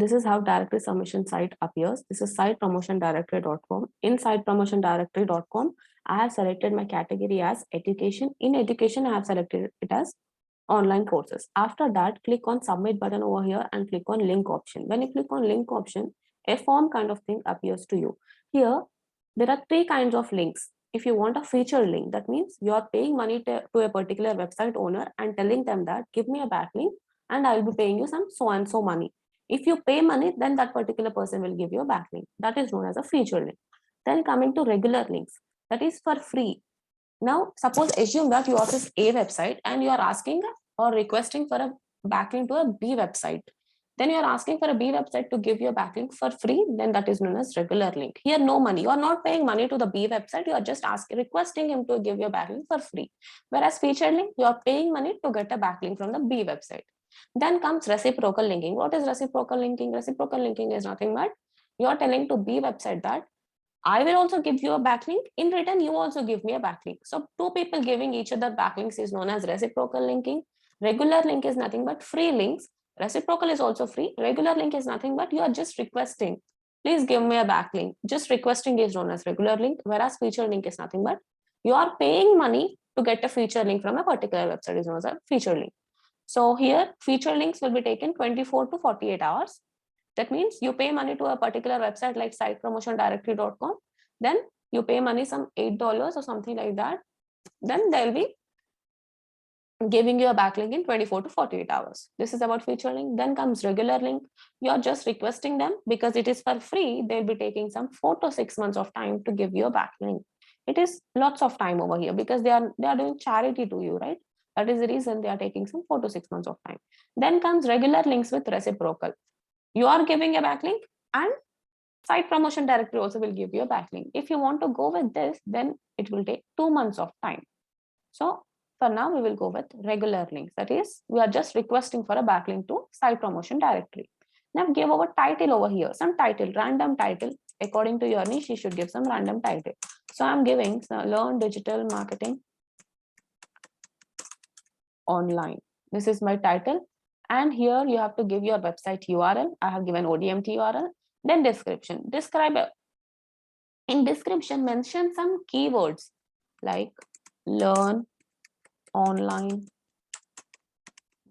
This is how directory submission site appears. This is sitepromotiondirectory.com. In sitepromotiondirectory.com, I have selected my category as education. In education, I have selected it as online courses. After that, click on submit button over here and click on link option. When you click on link option, a form kind of thing appears to you. Here, there are three kinds of links. If you want a feature link, that means you are paying money to a particular website owner and telling them that give me a backlink and I will be paying you some so and so money. If you pay money, then that particular person will give you a backlink. That is known as a feature link. Then coming to regular links, that is for free. Now, suppose assume that you are this A website and you are asking or requesting for a backlink to a B website. Then you are asking for a B website to give you a backlink for free. Then that is known as regular link. Here, no money. You are not paying money to the B website. You are just requesting him to give you a backlink for free. Whereas featured link, you are paying money to get a backlink from the B website. Then comes reciprocal linking. What is reciprocal linking? Reciprocal linking is nothing but you are telling to B website that I will also give you a backlink. In return, you also give me a backlink. So two people giving each other backlinks is known as reciprocal linking. Regular link is nothing but free links. Reciprocal is also free. Regular link is nothing but you are just requesting. Please give me a backlink. Just requesting is known as regular link, whereas feature link is nothing but you are paying money to get a feature link from a particular website is known as a feature link. So here, feature links will be taken 24 to 48 hours. That means you pay money to a particular website like sitepromotiondirectory.com. Then you pay money some $8 or something like that. Then they'll be giving you a backlink in 24 to 48 hours. This is about feature link. Then comes regular link. You're just requesting them because it is for free. They'll be taking some 4 to 6 months of time to give you a backlink. It is lots of time over here because they are doing charity to you, right? That is the reason they are taking some 4 to 6 months of time. Then comes regular links with reciprocal. You are giving a backlink and site promotion directory also will give you a backlink. If you want to go with this, then it will take 2 months of time. So for now, we will go with regular links. That is, we are just requesting for a backlink to site promotion directory. Now give our title over here, some title, random title. According to your niche, you should give some random title. So I'm giving learn digital marketing online. This is my title. And here you have to give your website URL. I have given ODMT URL. Then description. Describe in description, mention some keywords like learn online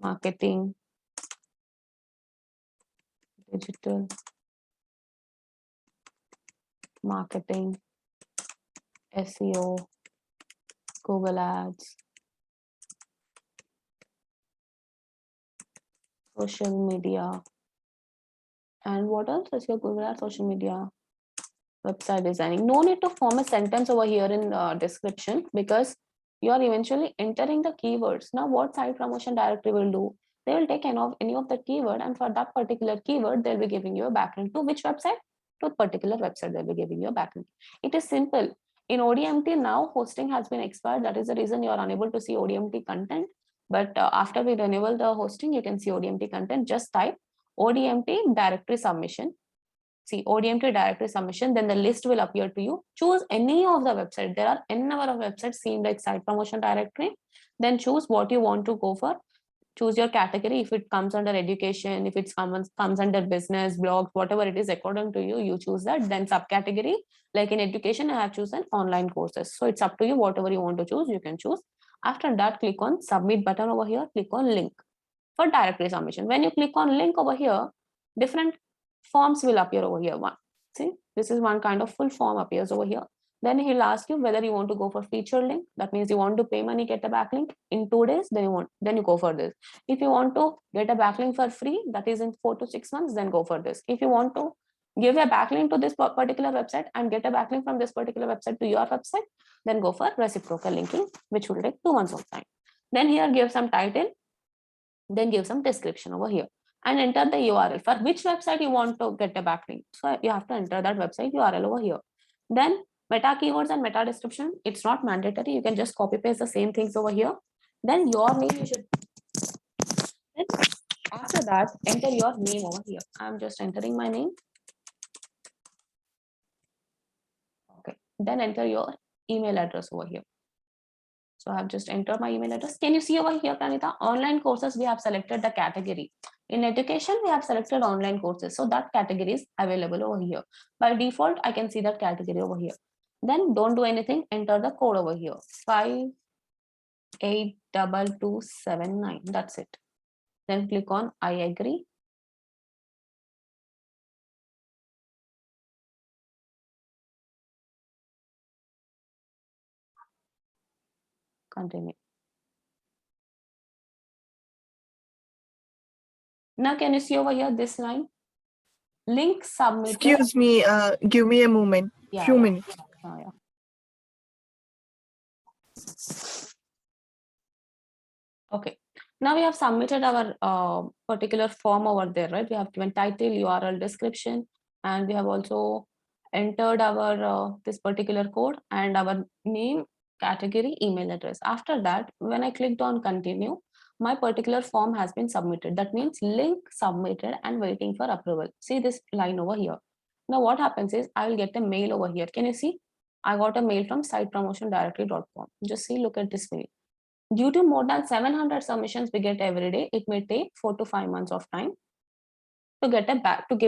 marketing, digital marketing, SEO, Google Ads, social media, and what else is your Google Ads, social media, website designing. No need to form a sentence over here in description because you are eventually entering the keywords. Now what site promotion directory will do? They will take any of the keyword, and for that particular keyword, they'll be giving you a backlink to which website? To a particular website, they'll be giving you a backlink. It is simple. In ODMT now, hosting has been expired. That is the reason you are unable to see ODMT content. But after we enable the hosting, you can see ODMT content. Just type ODMT directory submission. See ODMT directory submission, then the list will appear to you. Choose any of the website. There are n number of websites seen like site promotion directory. Then choose what you want to go for. Choose your category. If it comes under education, if it comes under business, blogs, whatever it is according to you, you choose that. Then subcategory, like in education, I have chosen online courses. So it's up to you, whatever you want to choose, you can choose. After that, click on submit button over here, click on link for directory submission. When you click on link over here, different forms will appear over here. One, see, this is one kind of full form appears over here. Then he'll ask you whether you want to go for feature link. That means you want to pay money, get a backlink in 2 days, then you go for this. If you want to get a backlink for free, that is in 4 to 6 months, then go for this. If you want to give a backlink to this particular website and get a backlink from this particular website to your website, then go for reciprocal linking, which will take 2 months of time. Then here give some title, then give some description over here and enter the URL for which website you want to get a backlink. So you have to enter that website URL over here. Then meta keywords and meta description, it's not mandatory. You can just copy paste the same things over here. Then your name you should. Then after that, enter your name over here. I'm just entering my name. Okay. Then enter your email address over here. So I have just entered my email address. Can you see over here, Pranita? Online courses, we have selected the category. In education, we have selected online courses. So that category is available over here. By default, I can see that category over here. Then don't do anything. Enter the code over here. 582279. That's it. Then click on I agree. Continue. Now, can you see over here this line? Link submitted. Excuse me, give me a moment. Yeah, Few yeah. minutes. Yeah. Okay. Now we have submitted our particular form over there, right? We have given title, URL, description, and we have also entered our this particular code and our name, category, email address. After that, when I clicked on continue, my particular form has been submitted. That means link submitted and waiting for approval. See this line over here. Now what happens is I will get a mail over here. Can you see? I got a mail from sitepromotiondirectory.com. Just see, look at this mail. Due to more than 700 submissions we get every day, it may take 4 to 5 months of time to give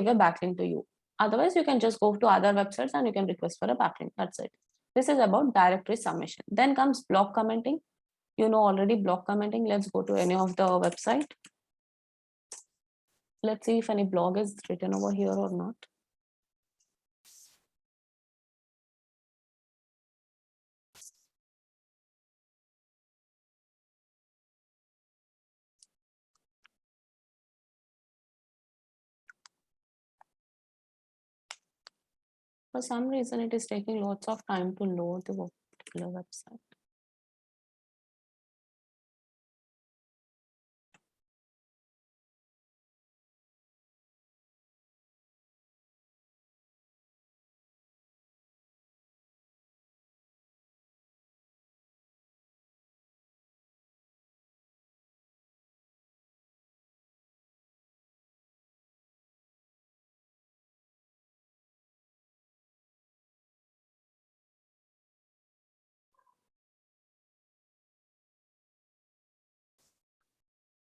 a backlink to you. Otherwise, you can just go to other websites and you can request for a backlink. That's it. This is about directory submission. Then comes block commenting. You know already block commenting. Let's go to any of the website. Let's see if any blog is written over here or not. For some reason, it is taking lots of time to load the particular website.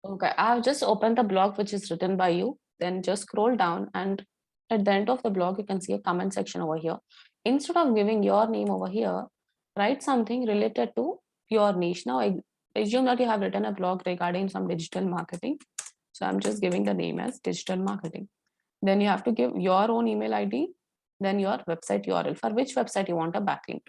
Okay, I've just opened the blog which is written by you. Then just scroll down and at the end of the blog, you can see a comment section over here. Instead of giving your name over here, write something related to your niche. Now, I assume that you have written a blog regarding some digital marketing. So I'm just giving the name as digital marketing. Then you have to give your own email ID, then your website URL for which website you want a backlink.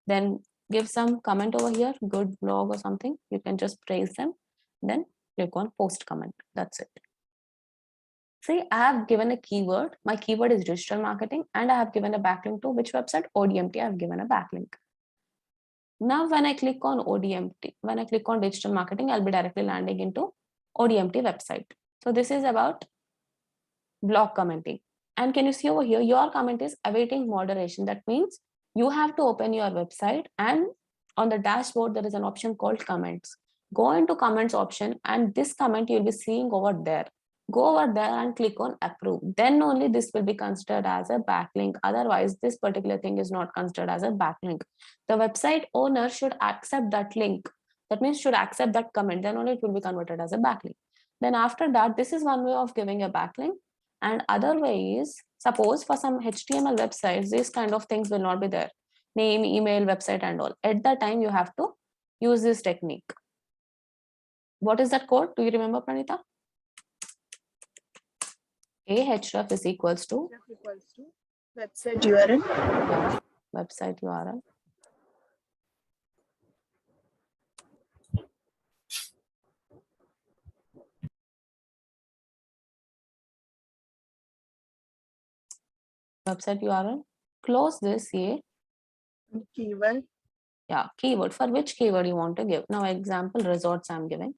Then give some comment over here, good blog or something. You can just praise them. Then click on post comment. That's it. See, I have given a keyword. My keyword is digital marketing and I have given a backlink to which website? ODMT. I have given a backlink. Now, when I click on ODMT, when I click on digital marketing, I'll be directly landing into ODMT website. So this is about block commenting. And can you see over here, your comment is awaiting moderation. That means you have to open your website and on the dashboard, there is an option called comments. Go into comments option and this comment you'll be seeing over there. Go over there and click on approve. Then only this will be considered as a backlink. Otherwise, this particular thing is not considered as a backlink. The website owner should accept that link. That means should accept that comment. Then only it will be converted as a backlink. Then after that, this is one way of giving a backlink. And other way is, suppose for some HTML websites, these kind of things will not be there. Name, email, website and all. At that time, you have to use this technique. What is that code? Do you remember, Pranita? Ahref is equals to website URL. Yeah, website URL. Website URL. Close this here. Keyword. Yeah, keyword. For which keyword you want to give? Now, example resorts I'm giving.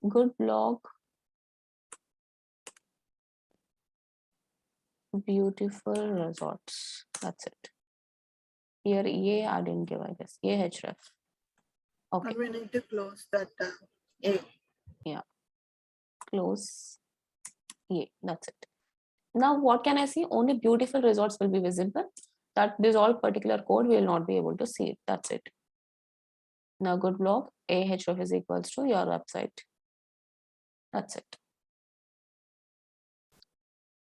Good blog. Beautiful resorts. That's it. Here, A I didn't give, I guess. Ahref. Okay. We need to close that A. Yeah. Close. Yeah, that's it. Now, what can I see? Only beautiful resorts will be visible. that this all particular code we will not be able to see it. That's it. Now good blog ahref is equals to your website. That's it.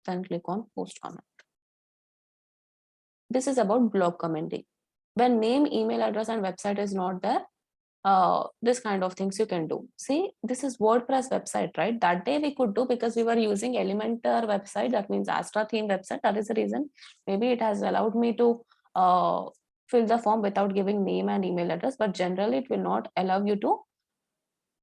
Then click on post comment. This is about blog commenting. When name, email address, and website is not there, this kind of things you can do. See, this is WordPress website, right? That day we could do because we were using Elementor website, that means Astra theme website. That is the reason. Maybe it has allowed me to fill the form without giving name and email address, but generally it will not allow you to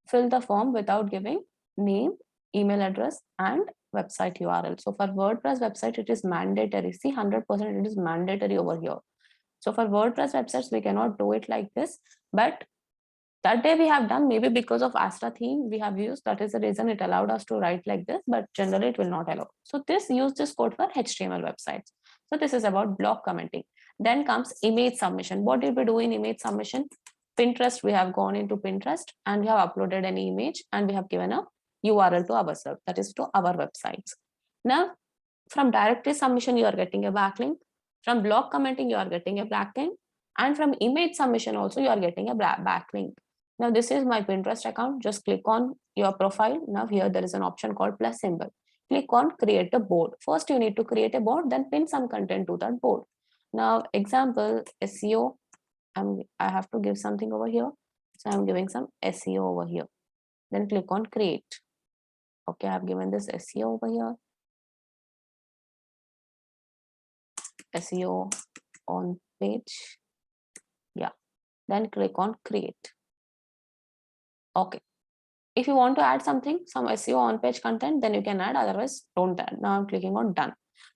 fill the form without giving name, email address, and website URL. So for WordPress website, it is mandatory. See, 100% it is mandatory over here. So for WordPress websites, we cannot do it like this, but that day we have done, maybe because of Astra theme we have used, that is the reason it allowed us to write like this, but generally it will not allow. So use this code for HTML websites. So this is about blog commenting. Then comes image submission. What did we do in image submission? Pinterest, we have gone into Pinterest and we have uploaded an image and we have given a URL to ourselves, that is to our websites. Now from directory submission, you are getting a backlink. From blog commenting, you are getting a backlink. And from image submission also, you are getting a backlink. Now this is my Pinterest account. Just click on your profile. Now here there is an option called plus symbol. Click on create a board. First you need to create a board, then pin some content to that board. Now example SEO, I have to give something over here. So I'm giving some SEO over here. Then click on create. Okay, I've given this SEO over here. SEO on page. Yeah, then click on create. Okay, if you want to add something, some SEO on page content, then you can add, otherwise don't add. Now I'm clicking on done.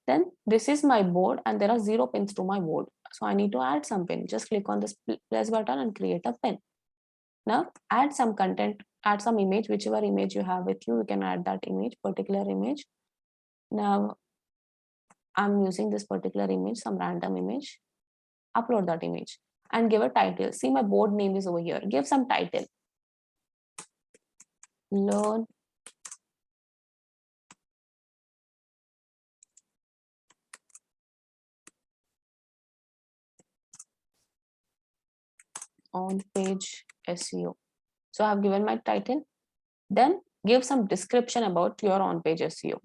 Then this is my board and there are 0 pins to my board, so I need to add some pin. Just click on this plus button and create a pin. Now add some content, add some image, whichever image you have with you, you can add that image, particular image. Now I'm using this particular image, some random image. Upload that image and give a title. See, my board name is over here. Give some title. Learn on page SEO. So I have given my title. Then give some description about your on page SEO.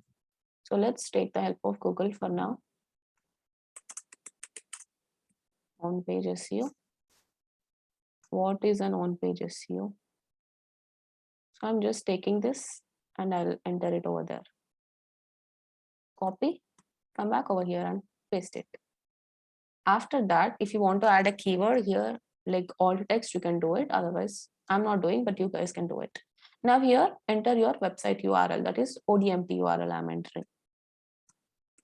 So let's take the help of Google for now. On page SEO. What is an on page SEO? So I'm just taking this and I'll enter it over there. Copy, come back over here and paste it. After that, if you want to add a keyword here, like alt text, you can do it. Otherwise, I'm not doing, but you guys can do it. Now here, enter your website URL, that is ODMT URL I'm entering.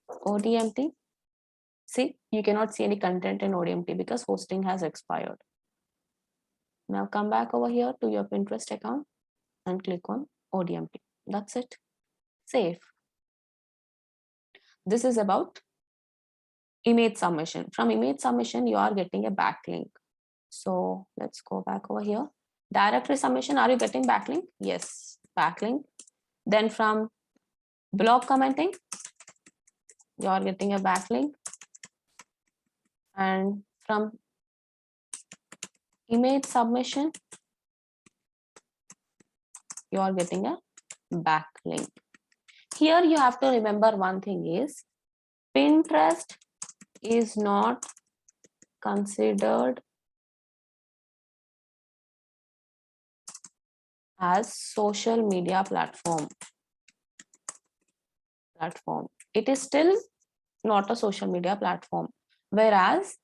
ODMT. See, you cannot see any content in ODMT because hosting has expired. Now come back over here to your Pinterest account and click on ODMT. That's it. Save. This is about image submission. From image submission, you are getting a backlink. So let's go back over here. Directory submission, are you getting backlink? Yes, backlink. Then from blog commenting, you are getting a backlink. And from image submission, you are getting a backlink. Here you have to remember one thing is Pinterest is not considered as social media platform. It is still not a social media platform, whereas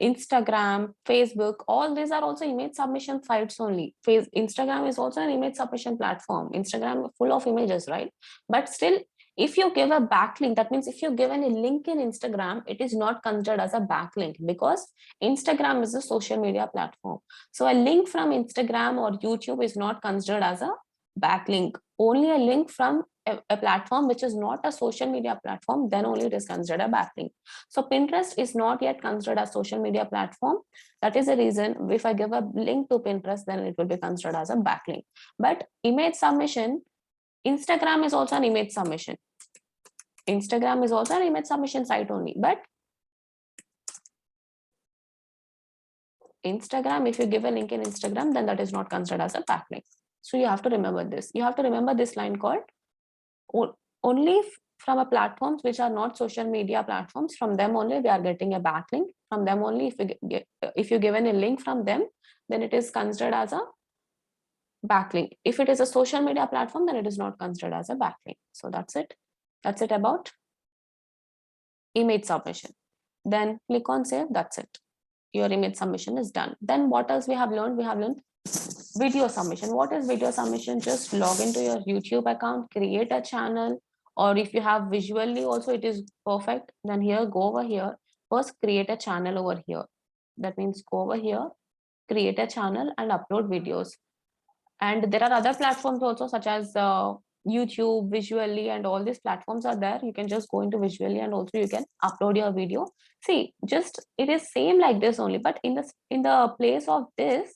Instagram, Facebook, all these are also image submission sites only. Instagram is also an image submission platform. Instagram full of images, right? But still, if you give a backlink, that means if you give any link in Instagram, it is not considered as a backlink because Instagram is a social media platform. So a link from Instagram or YouTube is not considered as a backlink. Only a link from a platform which is not a social media platform, then only it is considered a backlink. So Pinterest is not yet considered a social media platform. That is the reason if I give a link to Pinterest, then it will be considered as a backlink. But image submission, Instagram is also an image submission. Instagram is also an image submission site only, but Instagram, if you give a link in Instagram, then that is not considered as a backlink. So you have to remember this. You have to remember this line called only from a platforms which are not social media platforms, from them only we are getting a backlink. From them only, if you given a link from them, then it is considered as a backlink. If it is a social media platform, then it is not considered as a backlink. So that's it. That's it about image submission. Then click on save. That's it. Your image submission is done. Then what else we have learned? We have learned video submission. What is video submission? Just log into your YouTube account, create a channel, or if you have visually also, it is perfect. Then here, go over here. First, create a channel over here. That means go over here, create a channel and upload videos. And there are other platforms also, such as YouTube, Visually, and all these platforms are there. You can just go into Visually and also you can upload your video. See, just it is same like this only, but in the place of this,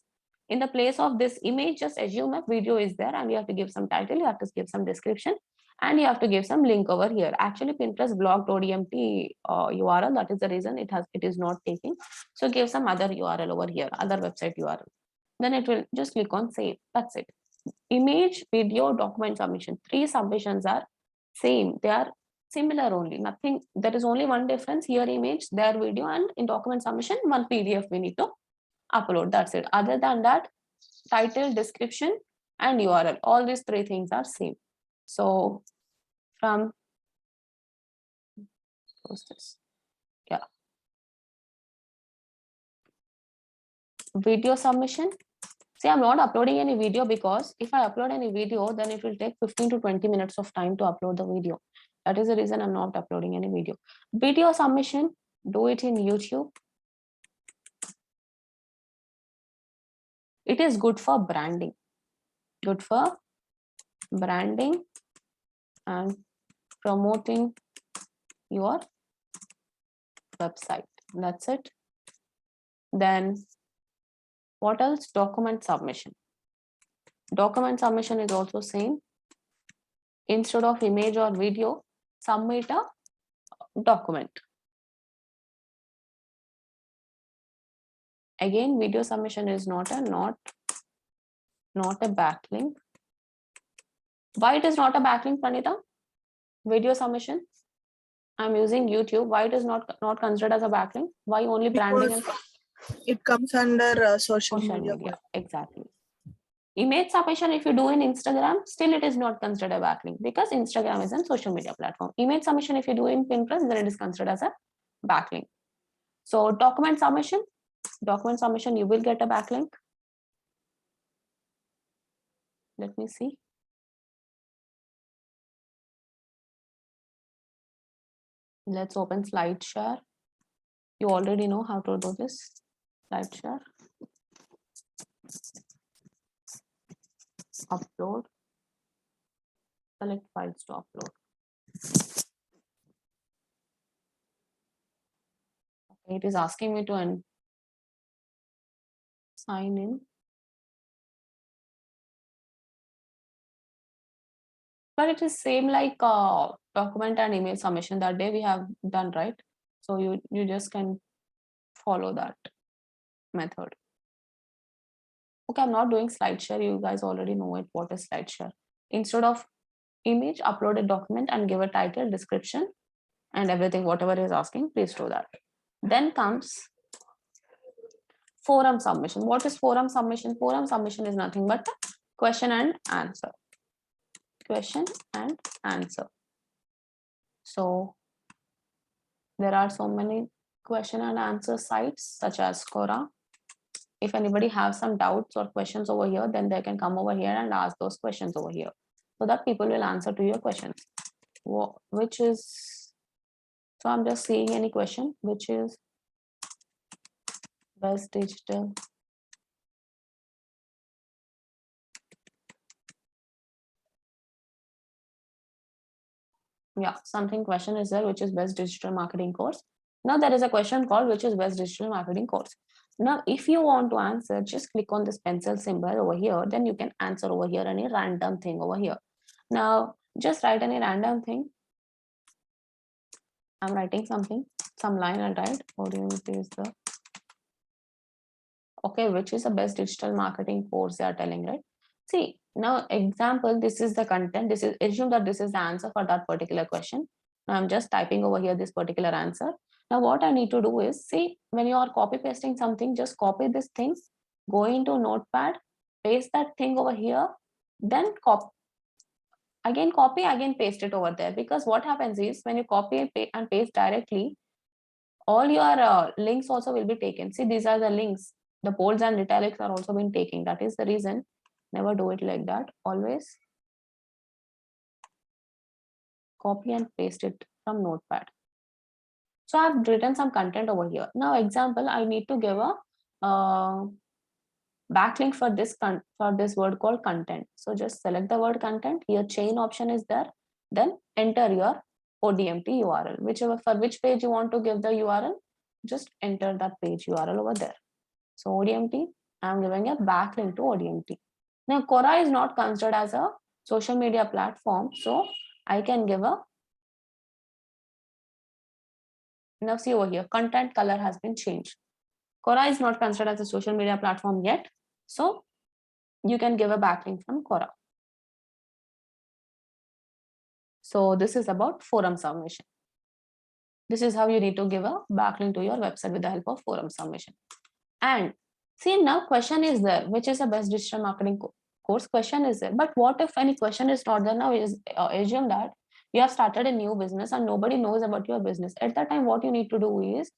in the place of this image, just assume a video is there and you have to give some title, you have to give some description, and you have to give some link over here. Actually, Pinterest blocked ODMT URL. That is the reason it is not taking. So give some other URL over here, other website URL. Then it will just click on save. That's it. Image, video, document submission. 3 submissions are same. They are similar only. Nothing. There is only one difference here: image, there video, and in document submission, one PDF we need to upload. That's it. Other than that, title, description, and URL. All these 3 things are same. So from what's this? Yeah. Video submission. See, I'm not uploading any video because if I upload any video, then it will take 15 to 20 minutes of time to upload the video. That is the reason I'm not uploading any video. Video submission, do it in YouTube. It is good for branding. Good for branding and promoting your website. That's it. Then what else? Document submission. Document submission is also same. Instead of image or video, submit a document. Again, video submission is not a backlink. Why it is not a backlink, Pranita? Video submission. I'm using YouTube. Why it is not considered as a backlink? Why only branding and It comes under social social media. media? Exactly. Image submission, if you do in Instagram, still it is not considered a backlink because Instagram is a social media platform. Image submission, if you do in Pinterest, then it is considered as a backlink. So document submission, you will get a backlink. Let me see. Let's open SlideShare. You already know how to do this. SlideShare. Upload. Select files to upload. Okay, it is asking me to sign in. But it is same like document and email submission. That day we have done, right? So you just can follow that method. Okay, I'm not doing SlideShare. You guys already know it. What is SlideShare? Instead of image, upload a document and give a title, description, and everything, whatever is asking, please do that. Then comes forum submission. What is forum submission? Forum submission is nothing but question and answer. Question and answer. So there are so many question and answer sites such as Quora. If anybody has some doubts or questions over here, then they can come over here and ask those questions over here so that people will answer to your questions. Which is, so I'm just seeing any question, which is best digital. Yeah, something question is there, which is best digital marketing course. Now there is a question called which is best digital marketing course. Now, if you want to answer, just click on this pencil symbol over here. Then you can answer over here any random thing over here. Now, just write any random thing. I'm writing something, some line I'll write. Audience is the Okay, which is the best digital marketing course they are telling, right? See, now example, this is the content. This is, assume that this is the answer for that particular question. Now I'm just typing over here this particular answer. Now what I need to do is, see, when you are copy pasting something, just copy this thing, go into Notepad, paste that thing over here, then copy, again paste it over there. Because what happens is when you copy and paste directly, all your links also will be taken. See, these are the links. The bolds and italics are also being taken. That is the reason. Never do it like that. Always copy and paste it from Notepad. So I've written some content over here. Now, example, I need to give a backlink for this word called content. So just select the word content. Here chain option is there. Then enter your ODMT URL. Whichever, for which page you want to give the URL, just enter that page URL over there. So ODMT, I'm giving a backlink to ODMT. Now Quora is not considered as a social media platform, so I can give a, now see over here, content color has been changed. Quora is not considered as a social media platform yet, so you can give a backlink from Quora. So this is about forum submission. This is how you need to give a backlink to your website with the help of forum submission. And see, now question is there, which is the best digital marketing course? Question is there, but what if any question is not there? Now is assume that you have started a new business and nobody knows about your business. At that time, what you need to do is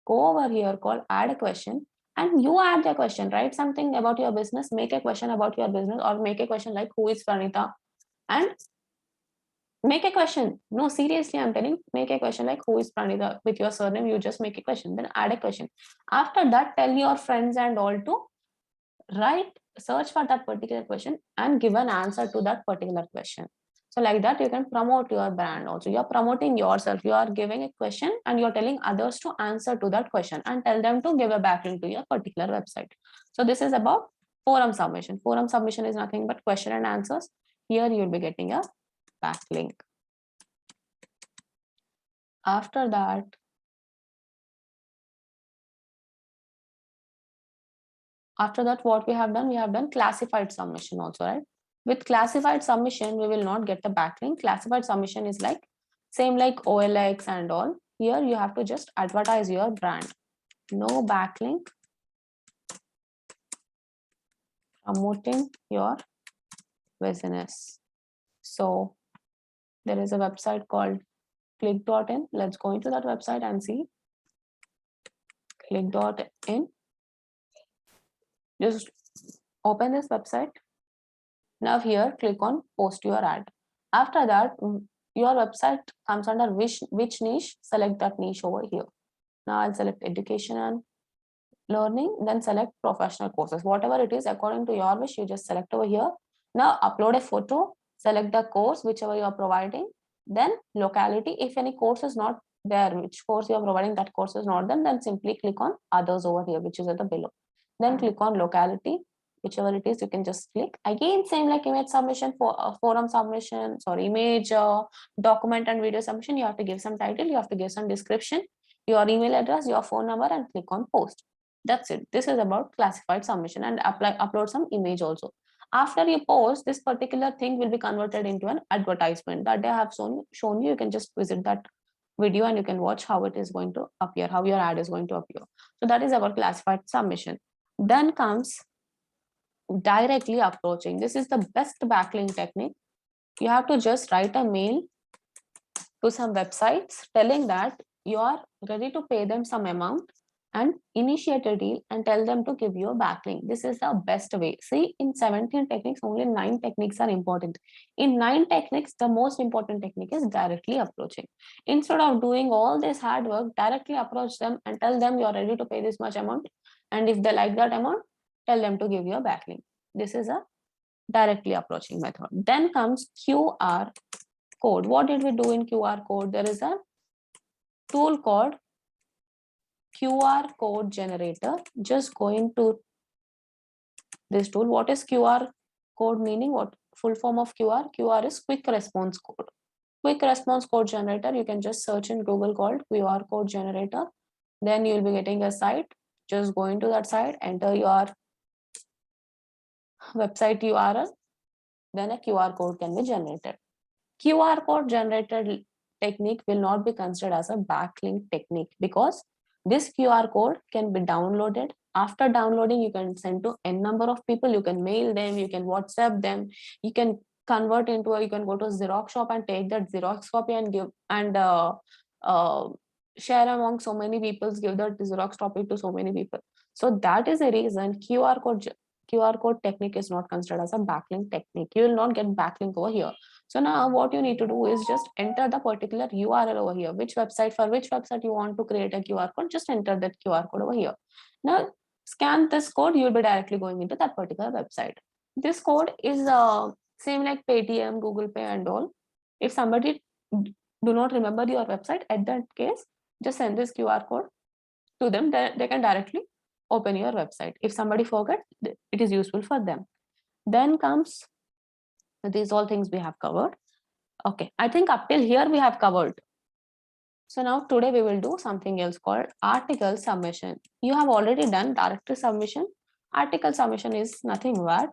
go over here, called add a question, and you add the question. Write something about your business, make a question about your business, or make a question like, who is Pranita, and make a question. No, seriously, I'm telling, make a question like, who is Pranita, with your surname. You just make a question, then add a question. After that, tell your friends and all to write, search for that particular question and give an answer to that particular question. So like that, you can promote your brand also. You're promoting yourself. You are giving a question and you're telling others to answer to that question and tell them to give a backlink to your particular website. So this is about forum submission. Forum submission is nothing but question and answers. Here you'll be getting a backlink. After that, what we have done classified submission also, right? With classified submission, we will not get the backlink. Classified submission is like same like OLX and all. Here you have to just advertise your brand. No backlink. Promoting your business. So there is a website called click.in. Let's go into that website and see. Click.in. Just open this website. Now here, click on post your ad. After that, your website comes under which niche, select that niche over here. Now I'll select education and learning, then select professional courses. Whatever it is, according to your wish, you just select over here. Now upload a photo, select the course, whichever you are providing, then locality. If any course is not there, which course you are providing, that course is not there, then simply click on others over here, which is at the below. Then click on locality, whichever it is, you can just click. Again, same like image submission, for forum submission, sorry, image, document and video submission. You have to give some title, you have to give some description, your email address, your phone number, and click on post. That's it. This is about classified submission, and upload some image also. After you post, this particular thing will be converted into an advertisement that I have shown you. You can just visit that video and you can watch how it is going to appear, how your ad is going to appear. So that is our classified submission. Then comes directly approaching. This is the best backlink technique. You have to just write a mail to some websites telling that you are ready to pay them some amount and initiate a deal and tell them to give you a backlink. This is the best way. See, in 17 techniques, only 9 techniques are important. In 9 techniques, the most important technique is directly approaching. Instead of doing all this hard work, directly approach them and tell them you're ready to pay this much amount. And if they like that amount, tell them to give you a backlink. This is a directly approaching method. Then comes QR code. What did we do in QR code? There is a tool called QR code generator. Just go into this tool. What is QR code meaning? What full form of QR? QR is quick response code. Quick response code generator. You can just search in Google called QR code generator. Then you will be getting a site. Just go into that site, enter your website URL, then a QR code can be generated. QR code generated technique will not be considered as a backlink technique because this QR code can be downloaded. After downloading, you can send to n number of people, you can mail them, you can WhatsApp them, you can convert into you can go to a Xerox shop and take that Xerox copy and give and share among so many people, give that Xerox copy to so many people. So that is the reason QR code technique is not considered as a backlink technique. You will not get backlink over here. So now what you need to do is just enter the particular URL over here, for which website you want to create a QR code, just enter that QR code over here. Now scan this code, you'll be directly going into that particular website. This code is same like Paytm, Google Pay and all. If somebody do not remember your website, at that case, just send this QR code to them, they can directly open your website. If somebody forget, it is useful for them. Then comes these all things we have covered. Okay, I think up till here we have covered. So now today we will do something else called article submission. You have already done directory submission. Article submission is nothing but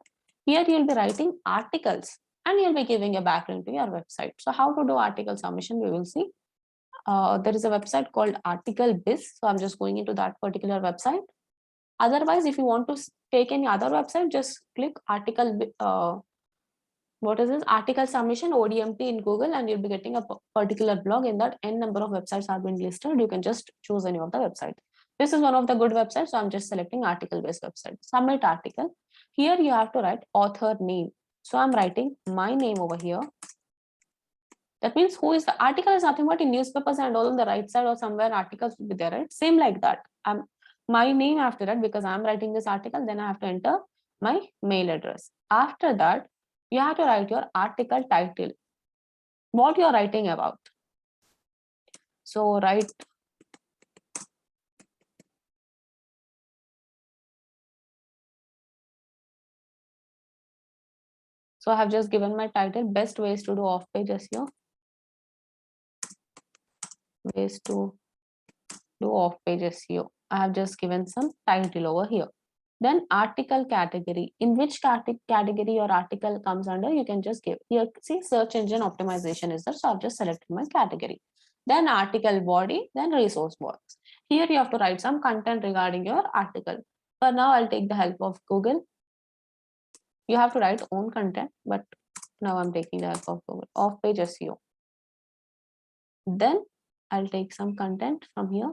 here you'll be writing articles and you'll be giving a backlink to your website. So how to do article submission we will see. There is a website called Article Biz. So I'm just going into that particular website. Otherwise, if you want to take any other website, just click what is this article submission ODMT in Google and you'll be getting a particular blog. In that n number of websites have been listed. You can just choose any of the websites. This is one of the good websites, so I'm just selecting article based website. Submit article. Here you have to write author name. So I'm writing my name over here. That means who is the article is nothing but in newspapers and all on the right side or somewhere articles will be there, right? Same like that. My name after that, because I'm writing this article, then I have to enter my mail address. After that, you have to write your article title, what you're writing about. So write so I have just given my title, best ways to do off-page SEO. Ways to do off-page SEO. I have just given some title over here. Then article category, in which category your article comes under, you can just give here. See, search engine optimization is there, so I've just selected my category. Then article body, then resource box. Here you have to write some content regarding your article. For now, I'll take the help of Google. You have to write own content, but now I'm taking the help of Google. Off-page SEO. Then I'll take some content from here.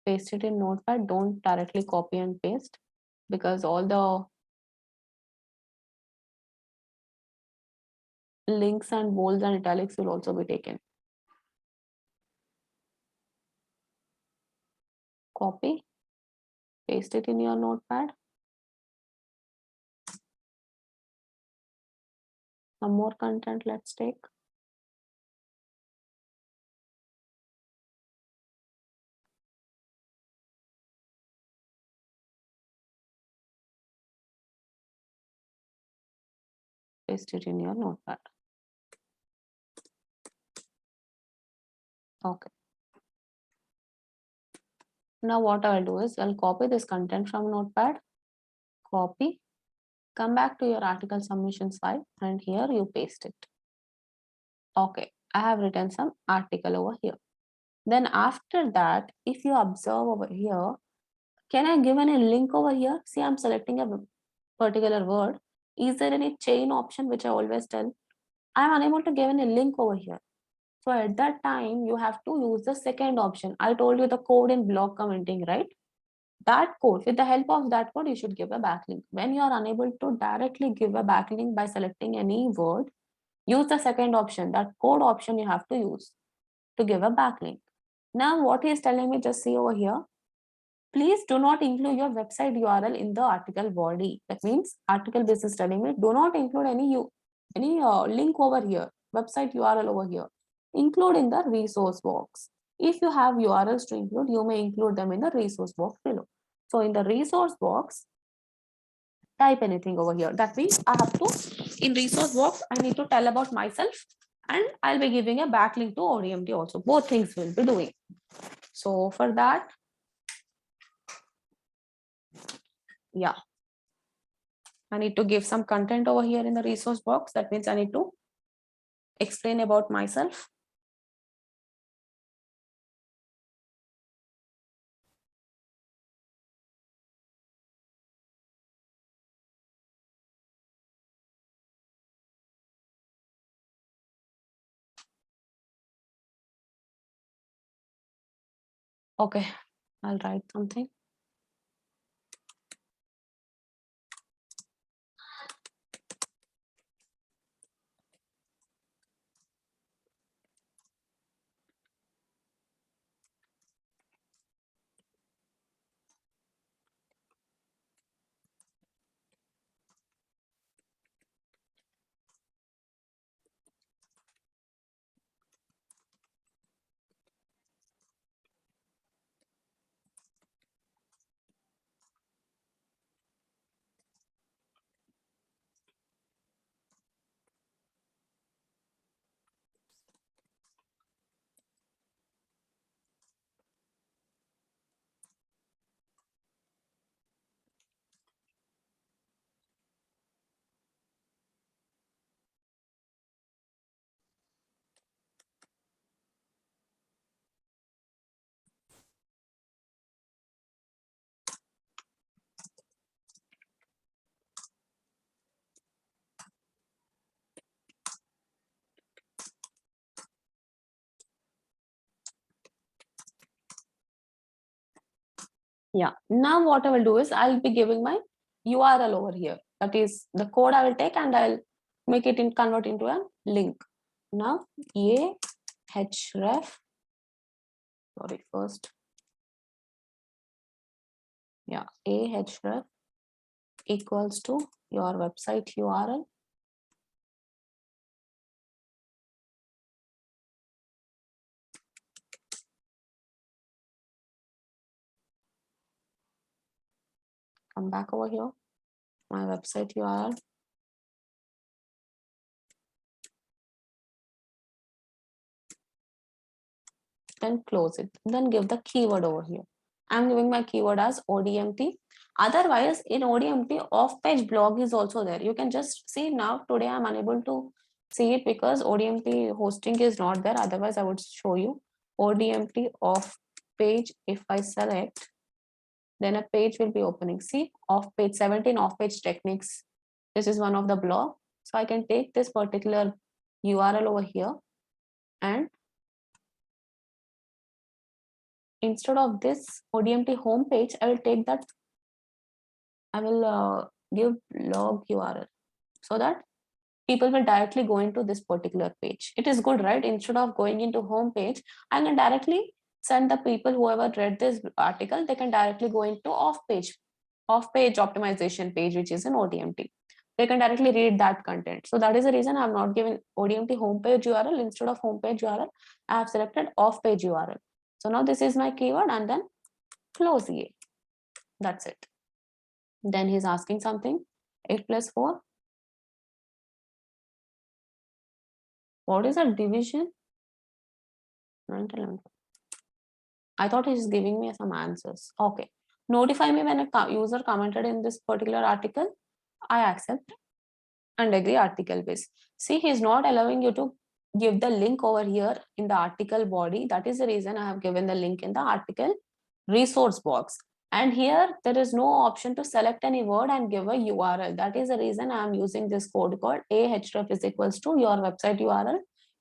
Paste it in Notepad. Don't directly copy and paste because all the links and bolds and italics will also be taken. Copy, paste it in your Notepad. Some more content let's take. Paste it in your Notepad. Okay. Now what I'll do is I'll copy this content from Notepad, copy, come back to your article submissions file and here you paste it. Okay, I have written some article over here. Then after that, if you observe over here, can I give any link over here? See, I'm selecting a particular word. Is there any chain option, which I always tell? I'm unable to give any link over here. So at that time, you have to use the second option. I told you the code in blog commenting, right? That code, with the help of that code, you should give a backlink. When you are unable to directly give a backlink by selecting any word, use the second option. That code option you have to use to give a backlink. Now, what he is telling me, just see over here. Please do not include your website URL in the article body. That means article base is telling me do not include any link over here, website URL over here. Include in the resource box. If you have URLs to include, you may include them in the resource box below. So in the resource box, type anything over here. That means I have to in resource box, I need to tell about myself, and I'll be giving a backlink to ODMT also. Both things will be doing. So for that, yeah, I need to give some content over here in the resource box. That means I need to explain about myself. Okay, I'll write something. Yeah, now what I will do is I'll be giving my URL over here. That is the code I will take and I'll make it convert into a link. Now ahref, sorry, first, yeah, ahref equals to your website URL. Come back over here, my website URL. Then close it. Then give the keyword over here. I'm giving my keyword as ODMT. Otherwise, in ODMT, off-page blog is also there. You can just see now. Today, I'm unable to see it because ODMT hosting is not there. Otherwise, I would show you ODMT off-page. If I select, then a page will be opening. See, off-page 17 off-page techniques. This is one of the blog. So I can take this particular URL over here and instead of this ODMT homepage, I will take that. I will give blog URL so that people will directly go into this particular page. It is good, right? Instead of going into home page, I can directly send the people whoever read this article, they can directly go into off page optimization page, which is an ODMT. They can directly read that content. So that is the reason I'm not giving ODMT homepage URL. Instead of homepage URL, I have selected off page URL. So now this is my keyword and then close it. That's it. Then he's asking something. 8 plus 4. What is a division? 9 to 11. I thought he's giving me some answers. Okay. Notify me when a user commented in this particular article. I accept and agree article base. See, he's not allowing you to give the link over here in the article body. That is the reason I have given the link in the article resource box. And here there is no option to select any word and give a URL. That is the reason I am using this code called ahref is equals to your website URL,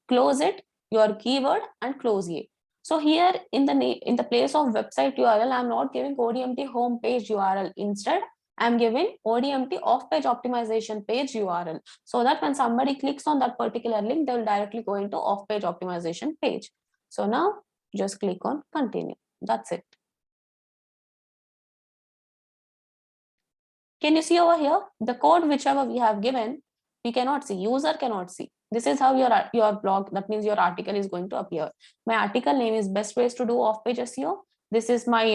close it, your keyword and close it. So here in the place of website URL, I'm not giving ODMT homepage URL. Instead, I'm giving ODMT off-page optimization page URL so that when somebody clicks on that particular link, they will directly go into off-page optimization page. So now just click on continue. That's it. Can you see over here the code whichever we have given, we cannot see, user cannot see. This is how your blog, that means your article is going to appear. My article name is best ways to do off-page SEO. This is my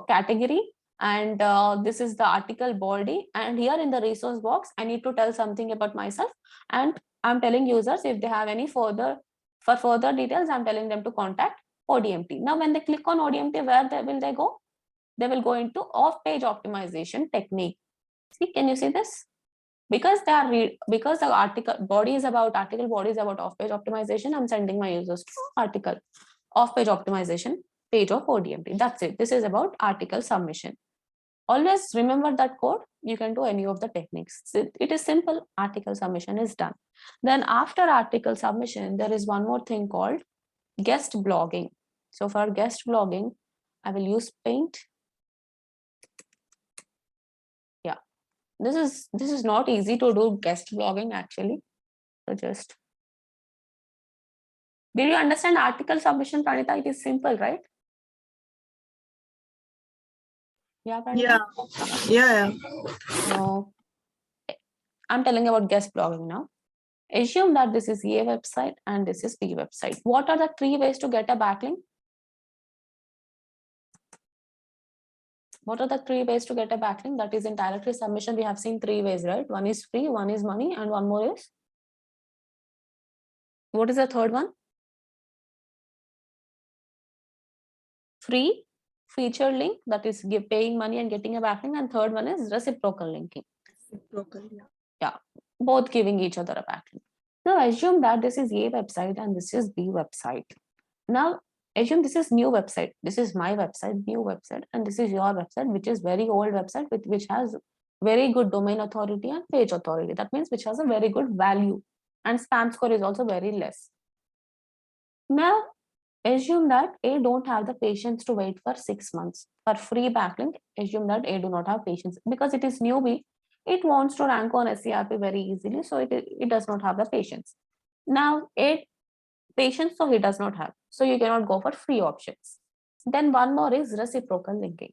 category. and this is the article body, and here in the resource box I need to tell something about myself, and I'm telling users if they have any further details, I'm telling them to contact ODMT. Now when they click on ODMT, will they go? They will go into off page optimization technique. See, can you see this? Because they are because the article body is about off page optimization, I'm sending my users to article off page optimization page of ODMT. That's it. This is about article submission. Always remember that code. You can do any of the techniques. It is simple. Article submission is done. Then after article submission, there is one more thing called guest blogging. So for guest blogging, I will use Paint. Yeah, this is not easy to do guest blogging actually. So just, did you understand article submission, Pranita? It is simple, right? Yeah, Pranita? Yeah. So I'm telling about guest blogging now. Assume that this is A website and this is B website. What are the 3 ways to get a backlink? What are the 3 ways to get a backlink? That is in directory submission, we have seen 3 ways, right? One is free, one is money, and one more is? What is the third one? Free, feature link, that is paying money and getting a backlink, and third one is reciprocal linking. Yeah, both giving each other a backlink. Now assume that this is A website and this is B website. Now assume this is new website. This is my website, new website, and this is your website, which is very old website which has very good domain authority and page authority. That means which has a very good value, and spam score is also very less. Now assume that A don't have the patience to wait for 6 months for free backlink. Assume that A do not have patience because it is newbie. It wants to rank on SCRP very easily, so it does not have the patience. Now A patience, so he does not have, so you cannot go for free options. Then one more is reciprocal linking.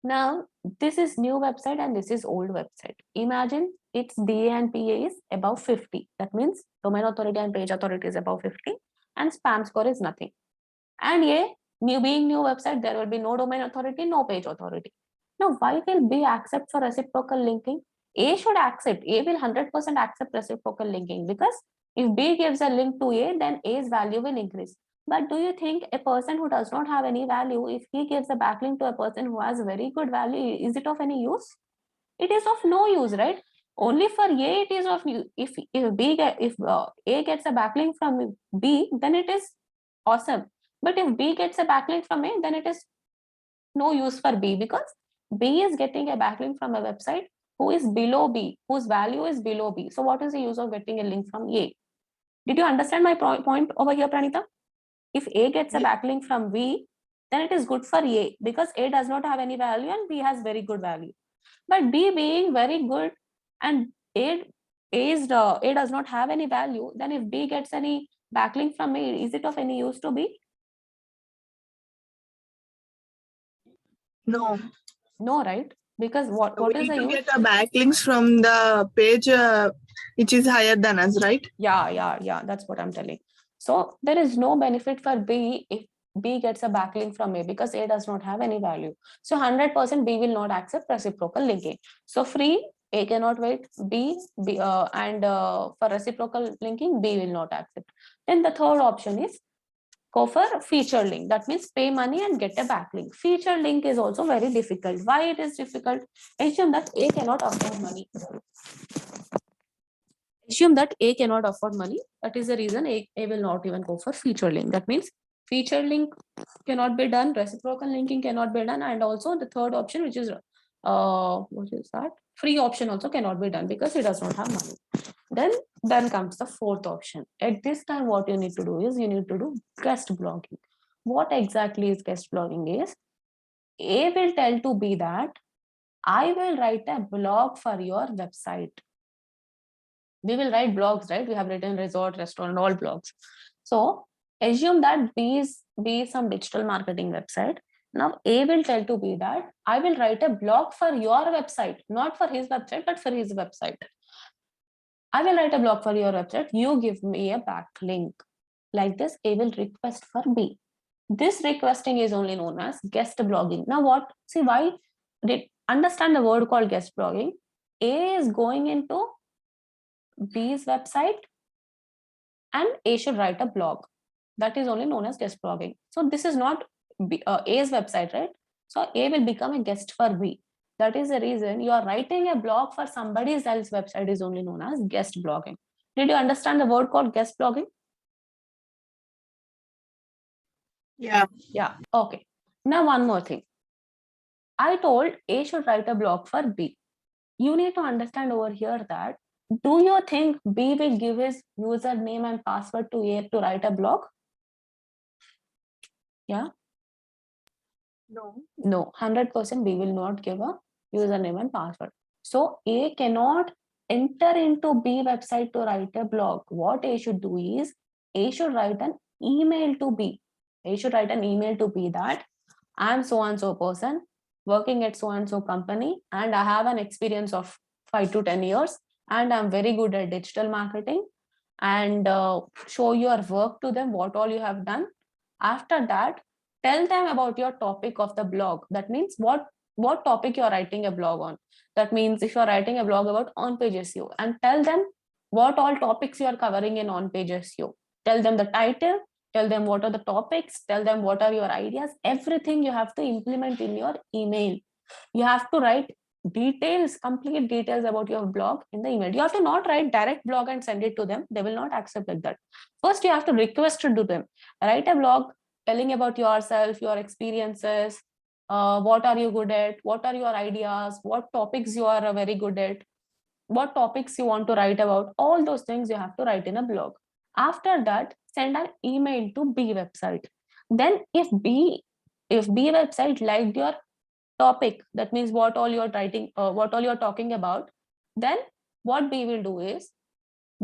Now this is new website and this is old website. Imagine its DA and PA is above 50. That means domain authority and page authority is above 50 and spam score is nothing. And being new website, there will be no domain authority, no page authority. Now why will B accept for reciprocal linking? A should accept. A will 100% accept reciprocal linking, because if B gives a link to A, then A's value will increase. But do you think a person who does not have any value, if he gives a backlink to a person who has very good value, is it of any use? It is of no use, right? Only for A it is of use. If A gets a backlink from B, then it is awesome. But if B gets a backlink from A, then it is no use for B, because B is getting a backlink from a website who is below B, whose value is below B. So what is the use of getting a link from A? Did you understand my point over here, Pranita? If A gets a backlink from B, then it is good for A, because A does not have any value and B has very good value. But B being very good and A does not have any value, then if B gets any backlink from A, is it of any use to B? No. No, right? Because what is the use? Get a backlinks from the page which is higher than us, right? Yeah. That's what I'm telling. So there is no benefit for B if B gets a backlink from A, because A does not have any value. So 100% B will not accept reciprocal linking. So free, A cannot wait. For reciprocal linking, B will not accept. Then the third option is go for feature link. That means pay money and get a backlink. Feature link is also very difficult. Why it is difficult? Assume that A cannot afford money. Assume that A cannot afford money. That is the reason A will not even go for feature link. That means feature link cannot be done, reciprocal linking cannot be done, and also the third option, which is what is that? Free option also cannot be done because he does not have money. Then comes the fourth option. At this time, what you need to do is you need to do guest blogging. What exactly is guest blogging is, A will tell to B that I will write a blog for your website. We will write blogs, right? We have written resort, restaurant, all blogs. So assume that B is some digital marketing website. Now A will tell to B that I will write a blog for your website, not for his website, but for his website. I will write a blog for your website. You give me a backlink. Like this, A will request for B. This requesting is only known as guest blogging. Now what? See, why understand the word called guest blogging. A is going into B's website and A should write a blog. That is only known as guest blogging. So this is not A's website, right? So A will become a guest for B. That is the reason you are writing a blog for somebody else's website is only known as guest blogging. Did you understand the word called guest blogging? Yeah. Yeah. Okay. Now one more thing. I told A should write a blog for B. You need to understand over here that, do you think B will give his username and password to A to write a blog? Yeah. No. No, 100% B will not give a username and password. So A cannot enter into B website to write a blog. What A should do is, A should write an email to B. A should write an email to B that I'm so and so person working at so and so company, and I have an experience of 5 to 10 years, and I'm very good at digital marketing, and show your work to them, what all you have done. After that, tell them about your topic of the blog. That means what topic you're writing a blog on. That means if you're writing a blog about on-page SEO, and tell them what all topics you are covering in on-page SEO. Tell them the title, tell them what are the topics, tell them what are your ideas. Everything you have to implement in your email. You have to write details, complete details about your blog in the email. You have to not write direct blog and send it to them. They will not accept like that. First, you have to request to do them. Write a blog telling about yourself, your experiences, what are you good at, what are your ideas, what topics you are very good at, what topics you want to write about. All those things you have to write in a blog. After that, send an email to B website. Then if B website liked your topic, that means what all you're writing, what all you're talking about, then what B will do is,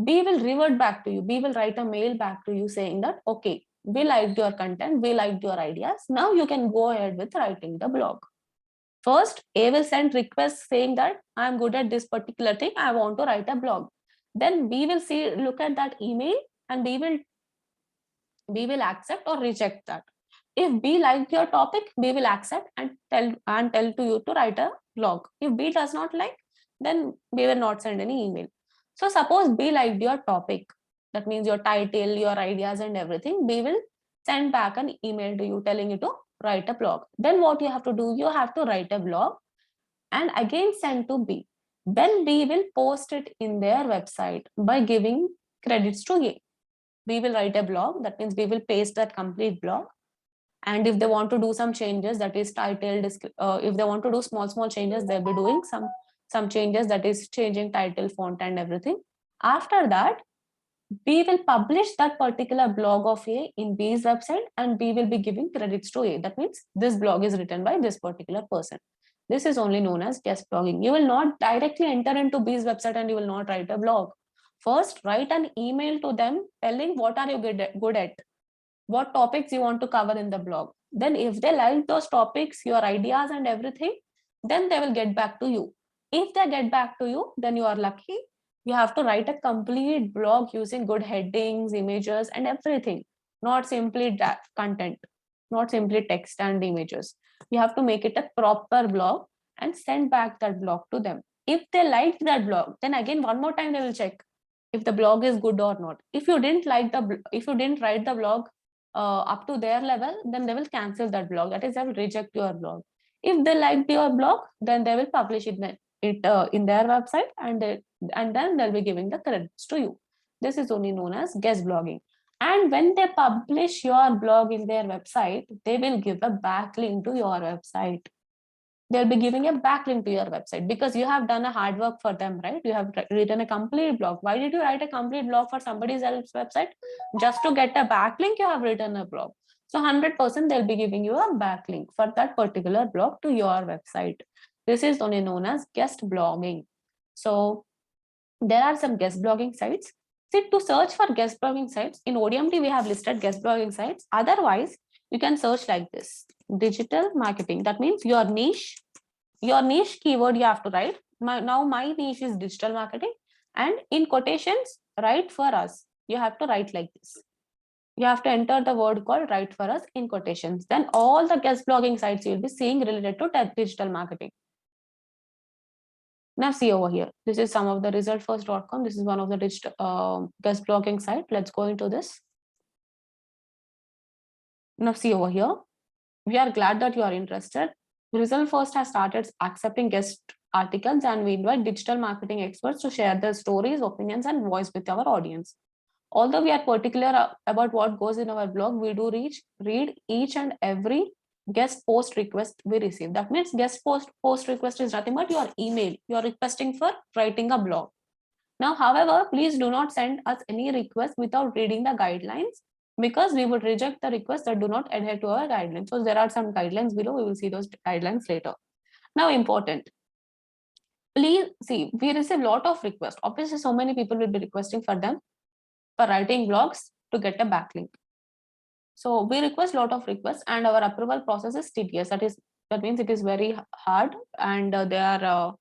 B will revert back to you. B will write a mail back to you saying that, okay, we liked your content, we liked your ideas. Now you can go ahead with writing the blog. First, A will send requests saying that I'm good at this particular thing, I want to write a blog. Then B will look at that email, and B will accept or reject that. If B liked your topic, B will accept and tell to you to write a blog. If B does not like, then B will not send any email. So suppose B liked your topic, that means your title, your ideas and everything, B will send back an email to you telling you to write a blog. Then what you have to do, you have to write a blog and again send to B. Then B will post it in their website by giving credits to A. B will write a blog, that means B will paste that complete blog. And if they want to do some changes, that is title, if they want to do small changes, they'll be doing some changes, that is changing title, font and everything. After that, B will publish that particular blog of A in B's website, and B will be giving credits to A. That means this blog is written by this particular person. This is only known as guest blogging. You will not directly enter into B's website and you will not write a blog. First, write an email to them telling what are you good at, what topics you want to cover in the blog. Then if they like those topics, your ideas and everything, then they will get back to you. If they get back to you, then you are lucky. You have to write a complete blog using good headings, images and everything, not simply that content, not simply text and images. You have to make it a proper blog and send back that blog to them. If they liked that blog, then again one more time they will check if the blog is good or not. If you didn't write the blog up to their level, then they will cancel that blog. That is, they will reject your blog. If they liked your blog, then they will publish it in their website, and then they'll be giving the credits to you. This is only known as guest blogging. And when they publish your blog in their website, they will give a backlink to your website. They'll be giving a backlink to your website because you have done a hard work for them, right? You have written a complete blog. Why did you write a complete blog for somebody else's website? Just to get a backlink, you have written a blog. So 100% they'll be giving you a backlink for that particular blog to your website. This is only known as guest blogging. So there are some guest blogging sites. See, to search for guest blogging sites, in ODMT we have listed guest blogging sites. Otherwise, you can search like this: digital marketing. That means your niche keyword you have to write. Now my niche is digital marketing, and in quotations, write for us. You have to write like this. You have to enter the word called write for us in quotations. Then all the guest blogging sites you'll be seeing related to digital marketing. Now see over here. This is some of the resultfirst.com. This is one of the digital guest blogging site. Let's go into this. Now see over here. We are glad that you are interested. Result First has started accepting guest articles, and we invite digital marketing experts to share their stories, opinions, and voice with our audience. Although we are particular about what goes in our blog, we do read each and every guest post request we receive. That means guest post request is nothing but your email. You are requesting for writing a blog. Now, however, please do not send us any request without reading the guidelines, because we would reject the requests that do not adhere to our guidelines. So there are some guidelines below. We will see those guidelines later. Now, important. Please see, we receive a lot of requests. Obviously, so many people will be requesting for them for writing blogs to get a backlink. So we request a lot of requests, and our approval process is tedious. That means it is very hard, and they are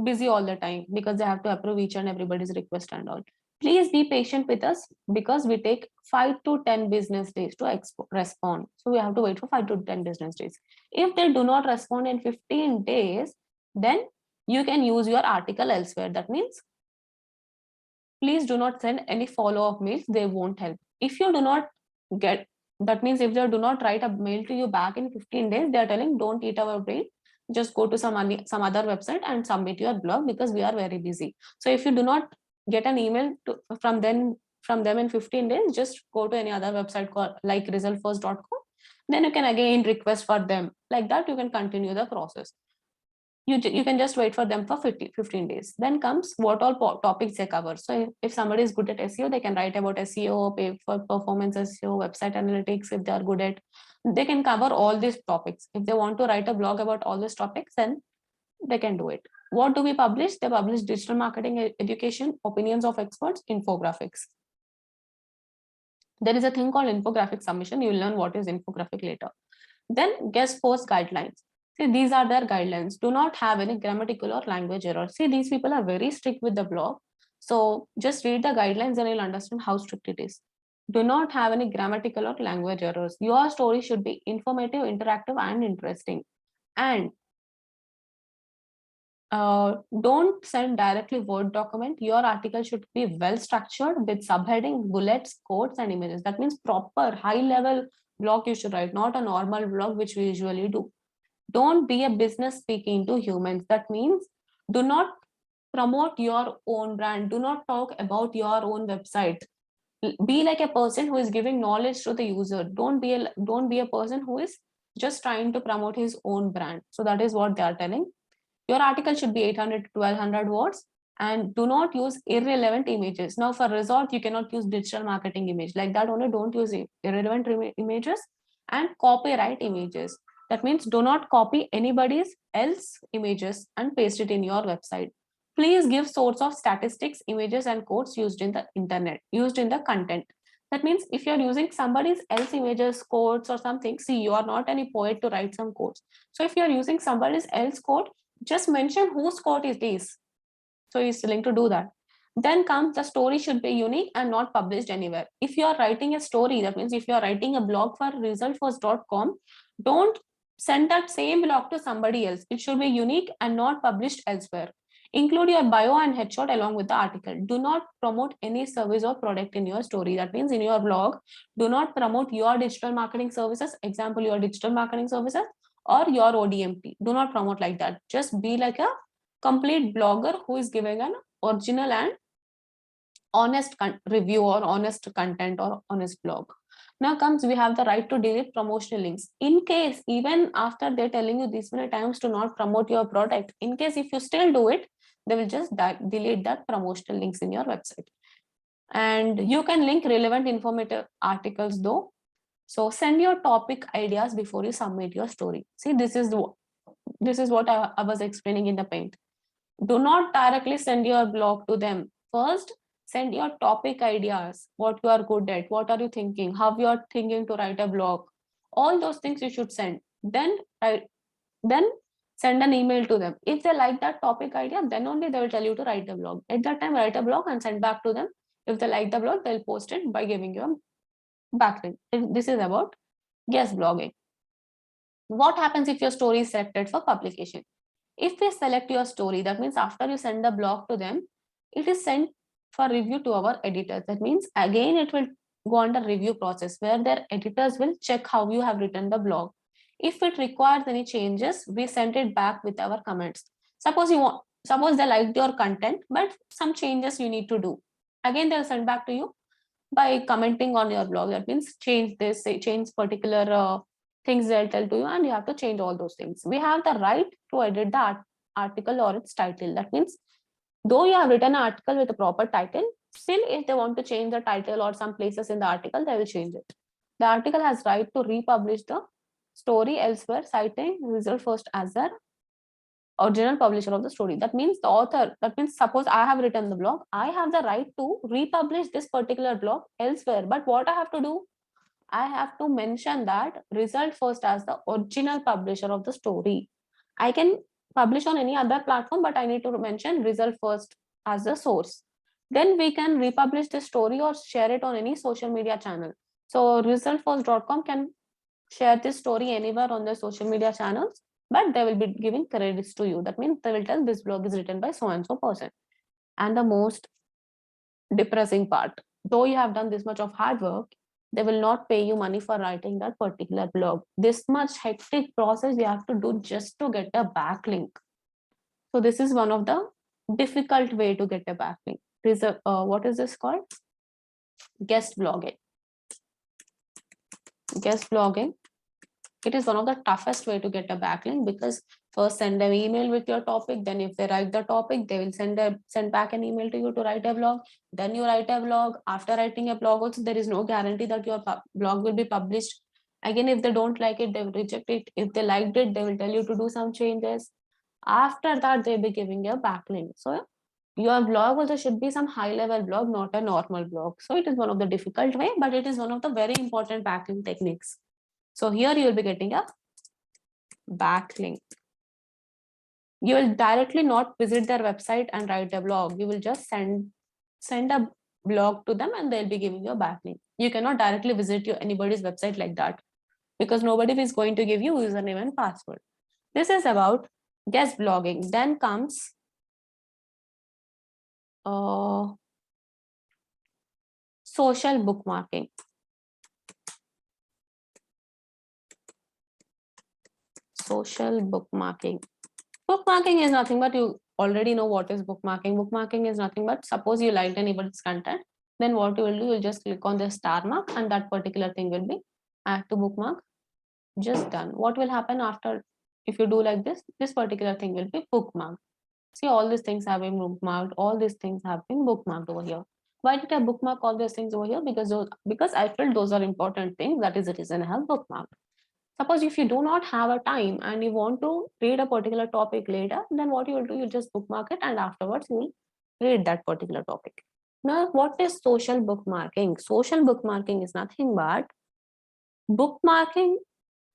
busy all the time because they have to approve each and everybody's request and all. Please be patient with us, because we take 5 to 10 business days to respond. So we have to wait for 5 to 10 business days. If they do not respond in 15 days, then you can use your article elsewhere. That means please do not send any follow-up mails. They won't help. If you do not get, that means if they do not write a mail to you back in 15 days, they are telling don't eat our brain. Just go to some other website and submit your blog, because we are very busy. So if you do not get an email from them in 15 days, just go to any other website like resultfirst.com. Then you can again request for them. Like that, you can continue the process. You can just wait for them for 15 days. Then comes what all topics they cover. So if somebody is good at SEO, they can write about SEO, pay for performance SEO, website analytics. If they are good at, they can cover all these topics. If they want to write a blog about all these topics, then they can do it. What do we publish? They publish digital marketing education, opinions of experts, infographics. There is a thing called infographic submission. You will learn what is infographic later. Then guest post guidelines. See, these are their guidelines. Do not have any grammatical or language errors. See, these people are very strict with the blog. So just read the guidelines and you'll understand how strict it is. Do not have any grammatical or language errors. Your story should be informative, interactive, and interesting. And don't send directly Word document. Your article should be well structured with subheading, bullets, quotes, and images. That means proper high level blog you should write, not a normal blog, which we usually do. Don't be a business speaking to humans. That means do not promote your own brand. Do not talk about your own website. Be like a person who is giving knowledge to the user. Don't be a person who is just trying to promote his own brand. So that is what they are telling. Your article should be 800 to 1200 words, and do not use irrelevant images. Now for resort, you cannot use digital marketing image like that. Only don't use irrelevant images and copyright images. That means do not copy anybody's else images and paste it in your website. Please give source of statistics, images, and quotes used in the internet, used in the content. That means if you're using somebody's else images, quotes, or something, see, you are not any poet to write some quotes. So if you're using somebody's else quote, just mention whose quote it is. So he's willing to do that. Then comes the story should be unique and not published anywhere. If you are writing a story, that means if you are writing a blog for resultfirst.com, don't send that same blog to somebody else. It should be unique and not published elsewhere. Include your bio and headshot along with the article. Do not promote any service or product in your story. That means in your blog, do not promote your digital marketing services. Example, your digital marketing services or your ODMP. Do not promote like that. Just be like a complete blogger who is giving an original and honest review or honest content or honest blog. Now comes, we have the right to delete promotional links. In case, even after they're telling you this many times to not promote your product, in case if you still do it, they will just delete that promotional links in your website. And you can link relevant informative articles though. So send your topic ideas before you submit your story. See, this is what I was explaining in the paint. Do not directly send your blog to them. First, send your topic ideas, what you are good at, what are you thinking, how you are thinking to write a blog. All those things you should send. Then send an email to them. If they like that topic idea, then only they will tell you to write a blog. At that time, write a blog and send back to them. If they like the blog, they'll post it by giving you a backlink. This is about guest blogging. What happens if your story is selected for publication? If we select your story, that means after you send the blog to them, it is sent for review to our editors. That means again it will go under review process where their editors will check how you have written the blog. If it requires any changes, we send it back with our comments. Suppose they liked your content, but some changes you need to do. Again, they'll send back to you by commenting on your blog. That means change this, change particular things they'll tell to you, and you have to change all those things. We have the right to edit the article or its title. That means though you have written an article with a proper title, still if they want to change the title or some places in the article, they will change it. The article has right to republish the story elsewhere, citing result first as the original publisher of the story. That means the author, that means suppose I have written the blog, I have the right to republish this particular blog elsewhere. But what I have to do? I have to mention that result first as the original publisher of the story. I can publish on any other platform, but I need to mention result first as the source. Then we can republish the story or share it on any social media channel. So resultfirst.com can share this story anywhere on their social media channels, but they will be giving credits to you. That means they will tell this blog is written by so and so person. And the most depressing part, though you have done this much of hard work, they will not pay you money for writing that particular blog. This much hectic process you have to do just to get a backlink. So this is one of the difficult way to get a backlink. What is this called? Guest blogging. Guest blogging. It is one of the toughest way to get a backlink, because first send an email with your topic, then if they write the topic, they will send back an email to you to write a blog. Then you write a blog. After writing a blog also, there is no guarantee that your blog will be published. Again, if they don't like it, they will reject it. If they liked it, they will tell you to do some changes. After that, they'll be giving you a backlink. So your blog also should be some high level blog, not a normal blog. So it is one of the difficult way, but it is one of the very important backlink techniques. So here you will be getting a backlink. You will directly not visit their website and write a blog. You will just send a blog to them and they'll be giving you a backlink. You cannot directly visit anybody's website like that, because nobody is going to give you username and password. This is about guest blogging. Then comes social bookmarking. Social bookmarking. Bookmarking is nothing but, you already know what is bookmarking. Bookmarking is nothing but, suppose you liked anybody's content, then what you will do, you'll just click on the star mark and that particular thing will be add to bookmark. Just done. What will happen after, if you do like this particular thing will be bookmarked. See, all these things have been bookmarked. All these things have been bookmarked over here. Why did I bookmark all these things over here? Because I felt those are important things. That is the reason I have bookmarked. Suppose if you do not have a time and you want to read a particular topic later, then what you will do, you just bookmark it and afterwards you will read that particular topic. Now, what is social bookmarking? Social bookmarking is nothing but bookmarking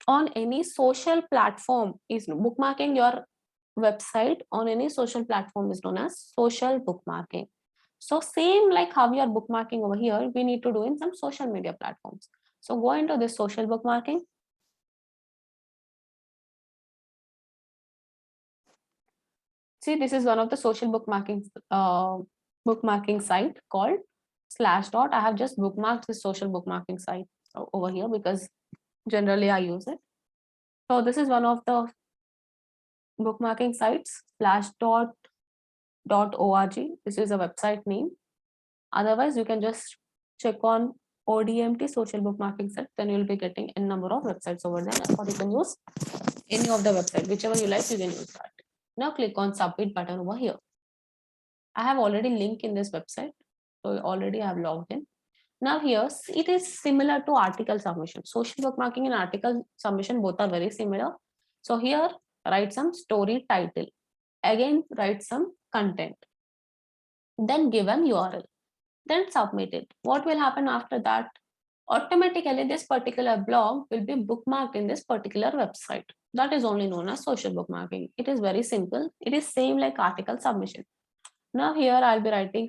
on any social platform. Is bookmarking your website on any social platform is known as social bookmarking. So same like how we are bookmarking over here, we need to do in some social media platforms. So go into this social bookmarking. See, this is one of the social bookmarking site called Slashdot. I have just bookmarked this social bookmarking site over here because generally I use it. So this is one of the bookmarking sites, Slashdot.org. This is a website name. Otherwise, you can just check on ODMT social bookmarking site. Then you'll be getting a number of websites over there, or you can use any of the website, whichever you like, you can use that. Now click on submit button over here. I have already linked in this website. So already I have logged in. Now here, it is similar to article submission. Social bookmarking and article submission, both are very similar. So here, write some story title. Again, write some content. Then give an URL. Then submit it. What will happen after that? Automatically, this particular blog will be bookmarked in this particular website. That is only known as social bookmarking. It is very simple. It is same like article submission. Now here I'll be writing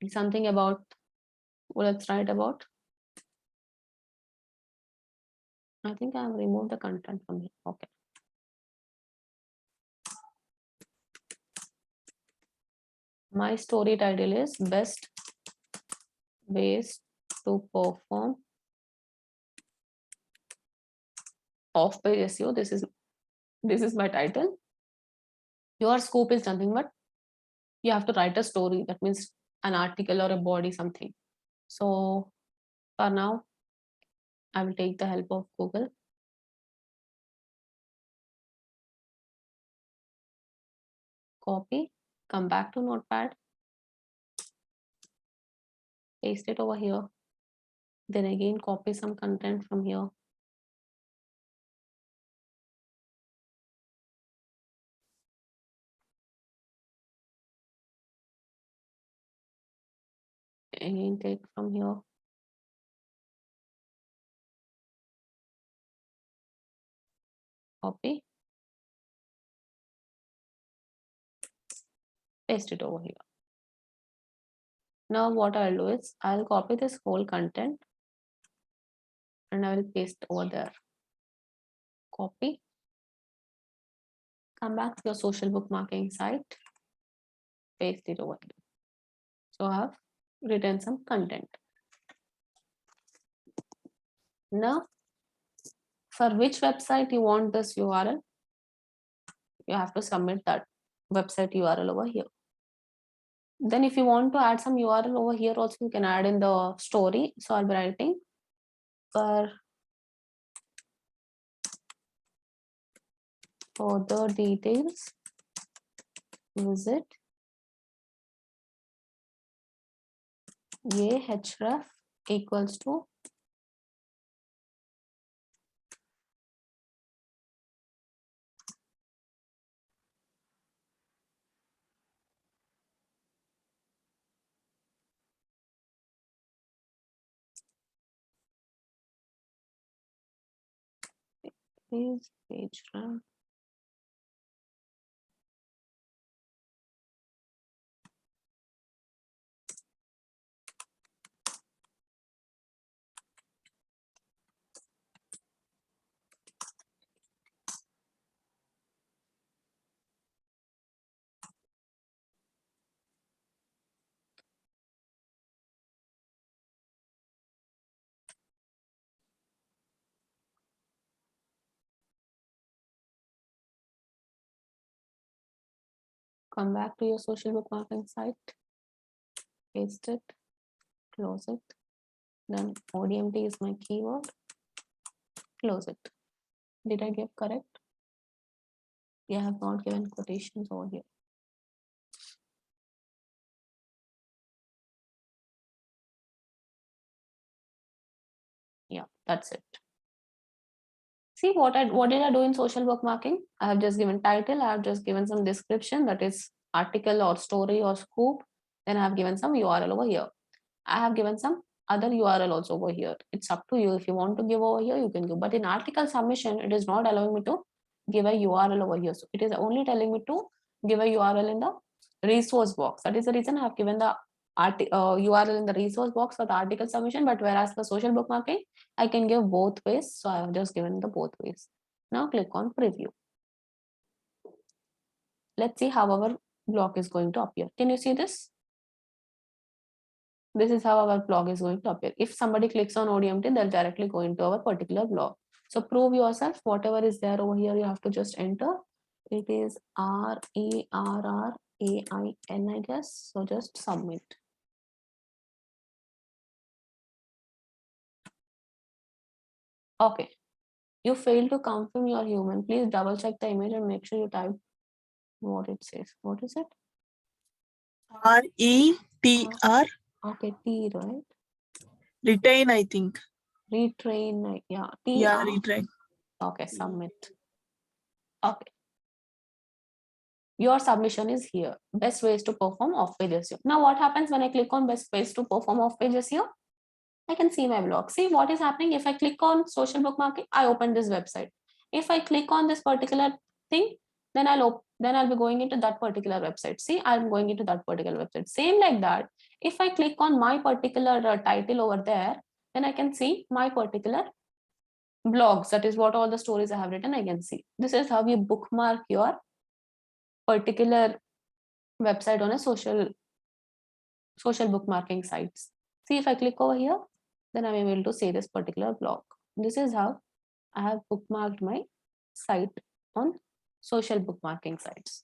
something about, let's write about, I think I have removed the content from here. Okay. My story title is best ways to perform off page SEO. This is my title. Your scope is nothing but you have to write a story. That means an article or a body, something. So for now, I will take the help of Google. Copy, come back to Notepad, paste it over here. Then again, copy some content from here. Again, take from here. Copy. Paste it over here. Now what I'll do is I'll copy this whole content and I will paste over there. Copy. Come back to your social bookmarking site. Paste it over here. So I have written some content. Now, for which website you want this URL, you have to submit that website URL over here. Then if you want to add some URL over here also, you can add in the story. So I'll be writing for further details, visit Ahref equals to is page rank. Come back to your social bookmarking site, paste it, close it. Then ODMT is my keyword, close it. Did I give correct? Yeah, I have not given quotations over here. Yeah, that's it. See what did I do in social bookmarking? I have just given title, I have just given some description, that is article or story or scoop. Then I have given some URL over here. I have given some other URL also over here. It's up to you. If you want to give over here, you can give. But in article submission, it is not allowing me to give a URL over here. So it is only telling me to give a URL in the resource box. That is the reason I have given the URL in the resource box for the article submission. But whereas for social bookmarking, I can give both ways. So I have just given the both ways. Now click on preview. Let's see how our block is going to appear. Can you see this? This is how our blog is going to appear. If somebody clicks on ODMT, they'll directly go into our particular blog. So prove yourself, whatever is there over here, you have to just enter. It is RERRAIN, I guess. So just submit. Okay. You failed to confirm you are human. Please double check the image and make sure you type what it says. What is it? RETR. Okay, T, right? Retain, I think. Retrain, yeah. T. Yeah, retrain. Okay, submit. Okay. Your submission is here. Best ways to perform off-page SEO. Now what happens when I click on best ways to perform off-page SEO? I can see my blog. See what is happening. If I click on social bookmarking, I open this website. If I click on this particular thing, then I'll be going into that particular website. See, I'm going into that particular website. Same like that. If I click on my particular title over there, then I can see my particular blogs. That is what all the stories I have written. I can see. This is how you bookmark your particular website on a social social bookmarking sites. See, if I click over here, then I'm able to see this particular blog. This is how I have bookmarked my site on social bookmarking sites.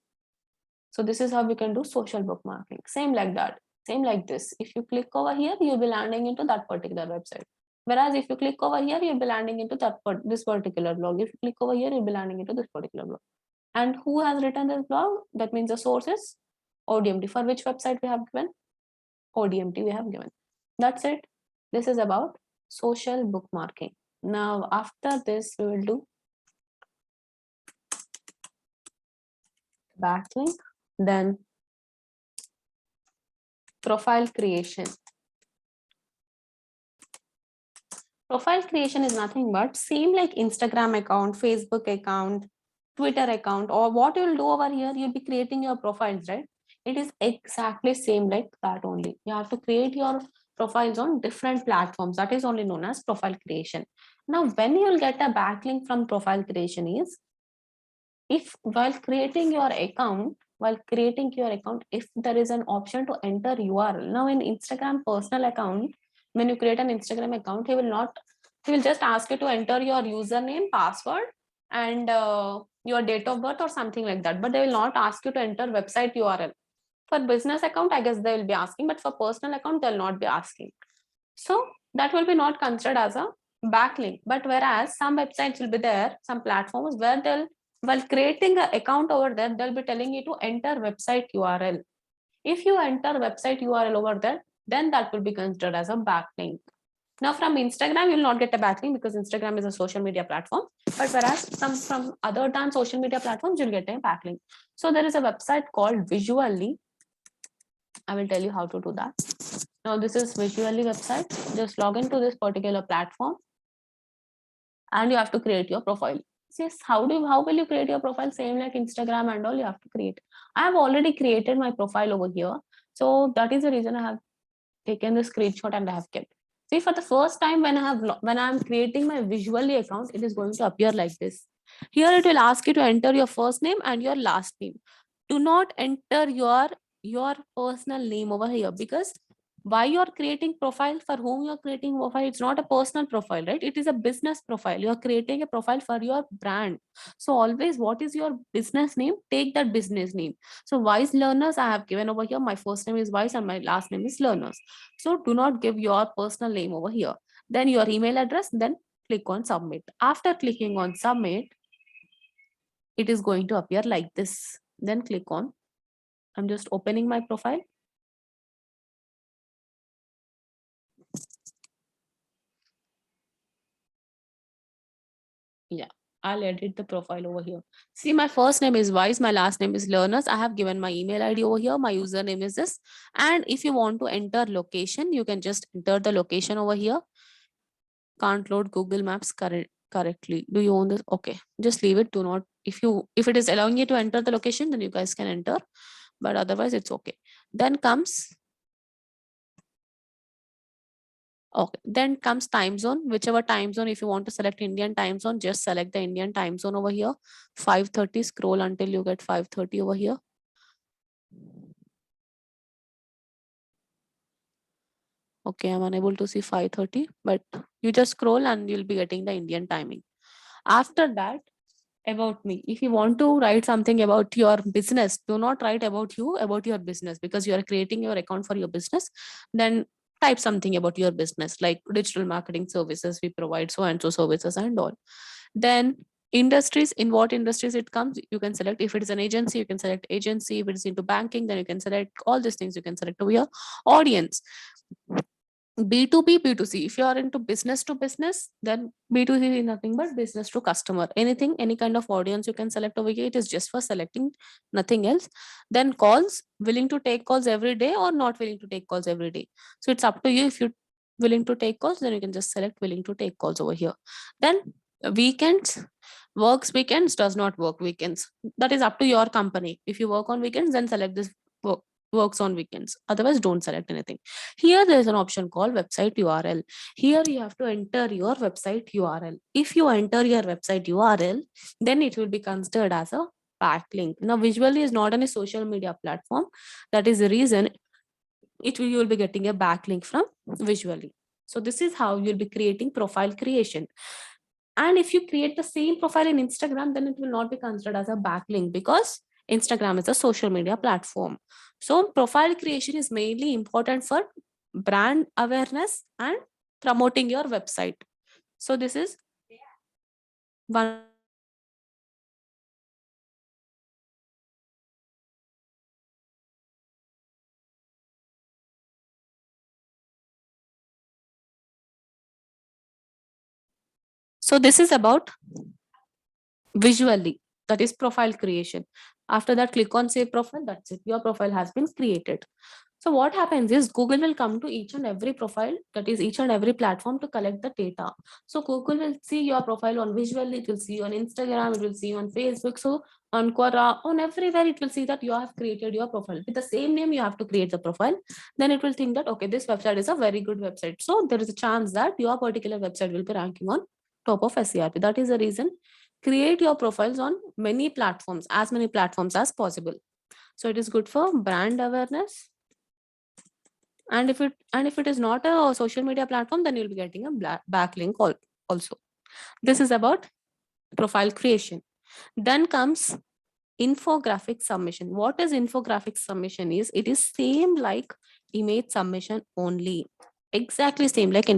So this is how we can do social bookmarking. Same like that, same like this. If you click over here, you'll be landing into that particular website. Whereas if you click over here, you'll be landing into this particular blog. If you click over here, you'll be landing into this particular blog. And who has written this blog? That means the source is ODMT. For which website we have given? ODMT we have given. That's it. This is about social bookmarking. Now, after this, we will do backlink, then profile creation. Profile creation is nothing but same like Instagram account, Facebook account, Twitter account, or what you'll do over here, you'll be creating your profiles, right? It is exactly same like that only. You have to create your profiles on different platforms. That is only known as profile creation. Now, when you'll get a backlink from profile creation is, if while creating your account, if there is an option to enter URL. Now in Instagram personal account, when you create an Instagram account, he will just ask you to enter your username, password, and your date of birth or something like that. But they will not ask you to enter website URL. For business account, I guess they will be asking, but for personal account, they'll not be asking. So that will be not considered as a backlink. But whereas some websites will be there, some platforms where they'll, while creating an account over there, they'll be telling you to enter website URL. If you enter website URL over there, then that will be considered as a backlink. Now from Instagram, you'll not get a backlink because Instagram is a social media platform. But whereas from other than social media platforms, you'll get a backlink. So there is a website called Visually. I will tell you how to do that. Now this is Visually website. Just log into this particular platform and you have to create your profile. Yes, how will you create your profile? Same like Instagram and all, you have to create. I have already created my profile over here. So that is the reason I have taken the screenshot and I have kept. See, for the first time when I'm creating my Visually account, it is going to appear like this. Here it will ask you to enter your first name and your last name. Do not enter your personal name over here, because why you're creating profile, for whom you're creating profile, it's not a personal profile, right? It is a business profile. You're creating a profile for your brand. So always, what is your business name? Take that business name. So Wise Learners, I have given over here. My first name is Wise and my last name is Learners. So do not give your personal name over here. Then your email address, then click on submit. After clicking on submit, it is going to appear like this. Then click on, I'm just opening my profile. Yeah, I'll edit the profile over here. See, my first name is Wise, my last name is Learners. I have given my email ID over here. My username is this. And if you want to enter location, you can just enter the location over here. Can't load Google Maps correctly. Do you own this? Okay, just leave it. Do not, if it is allowing you to enter the location, then you guys can enter, but otherwise it's okay. Then comes, okay, then comes time zone, whichever time zone. If you want to select Indian time zone, just select the Indian time zone over here. 5:30, scroll until you get 5:30 over here. Okay, I'm unable to see 5:30, but you just scroll and you'll be getting the Indian timing. After that, about me, if you want to write something about your business, do not write about you, about your business, because you are creating your account for your business. Then type something about your business, like digital marketing services we provide, so and so services and all. Then industries, in what industries it comes, you can select. If it is an agency, you can select agency. If it is into banking, then you can select all these things. You can select over here. Audience, B2B, B2C. If you are into business to business, then B2C is nothing but business to customer. Anything, any kind of audience you can select over here. It is just for selecting, nothing else. Then calls, willing to take calls every day or not willing to take calls every day. So it's up to you. If you're willing to take calls, then you can just select willing to take calls over here. Then weekends, works weekends, does not work weekends. That is up to your company. If you work on weekends, then select this works on weekends. Otherwise, don't select anything. Here there is an option called website URL. Here you have to enter your website URL. If you enter your website URL, then it will be considered as a backlink. Now, Visually is not any social media platform. That is the reason you will be getting a backlink from Visually. So this is how you'll be creating profile creation. And if you create the same profile in Instagram, then it will not be considered as a backlink because Instagram is a social media platform. So profile creation is mainly important for brand awareness and promoting your website. So this is one. So this is about Visually, that is profile creation. After that, click on save profile. That's it. Your profile has been created. So what happens is Google will come to each and every profile, that is each and every platform, to collect the data. So Google will see your profile on Visually, it will see on Instagram, it will see on Facebook. So on Quora, on everywhere, it will see that you have created your profile. With the same name, you have to create the profile. Then it will think that, okay, this website is a very good website. So there is a chance that your particular website will be ranking on top of SERP. That is the reason. Create your profiles on many platforms, as many platforms as possible. So it is good for brand awareness. And if it is not a social media platform, then you'll be getting a backlink also. This is about profile creation. Then comes infographic submission. What is infographic submission is, it is same like image submission only. Exactly same like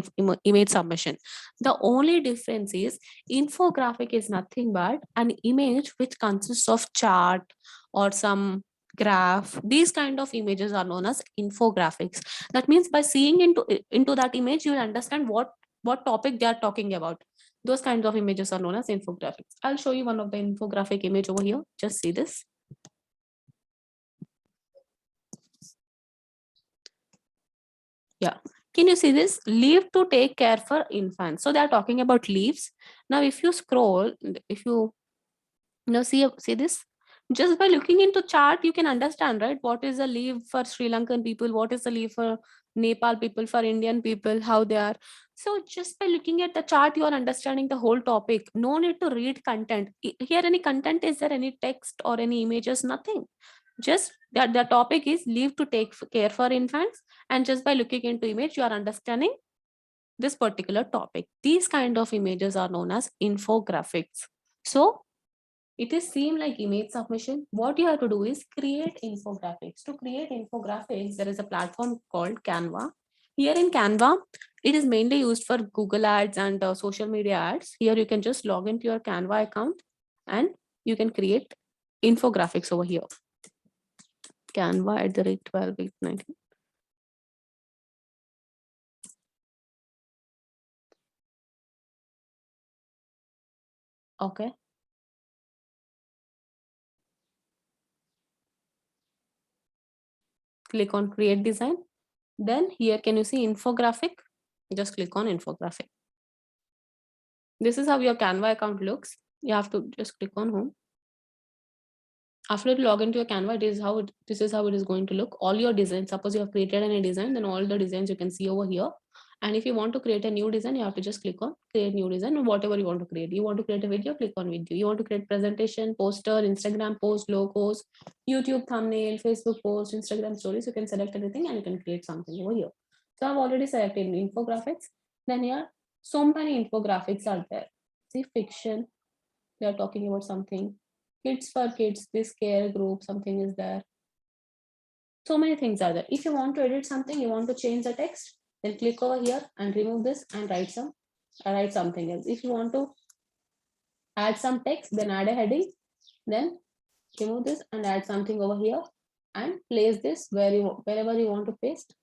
image submission. The only difference is infographic is nothing but an image which consists of chart or some graph. These kind of images are known as infographics. That means by seeing into that image, you will understand what topic they are talking about. Those kinds of images are known as infographics. I'll show you one of the infographic image over here. Just see this. Yeah. Can you see this? Leave to take care for infants. So they are talking about leaves. Now, if you scroll, if you now see this, just by looking into chart, you can understand, right? What is the leave for Sri Lankan people? What is the leave for Nepal people, for Indian people, how they are? So just by looking at the chart, you are understanding the whole topic. No need to read content. Here, any content, is there any text or any images? Nothing. Just that the topic is leave to take care for infants. And just by looking into image, you are understanding this particular topic. These kind of images are known as infographics. So it is same like image submission. What you have to do is create infographics. To create infographics, there is a platform called Canva. Here in Canva, it is mainly used for Google ads and social media ads. Here you can just log into your Canva account and you can create infographics over here. Canva at the rate 12/8/19. Okay. Click on create design. Then here, can you see infographic? Just click on infographic. This is how your Canva account looks. You have to just click on home. After you log into your Canva, this is how it is going to look. All your designs, suppose you have created any design, then all the designs you can see over here. And if you want to create a new design, you have to just click on create new design, or whatever you want to create. You want to create a video, click on video. You want to create presentation, poster, Instagram post, logos, YouTube thumbnail, Facebook post, Instagram stories. You can select anything and you can create something over here. So I've already selected infographics. Then here, so many infographics are there. See, fiction, they are talking about something. Kids for kids, this care group, something is there. So many things are there. If you want to edit something, you want to change the text, then click over here and remove this and write something else. If you want to add some text, then add a heading, then remove this and add something over here and place this wherever you want to paste,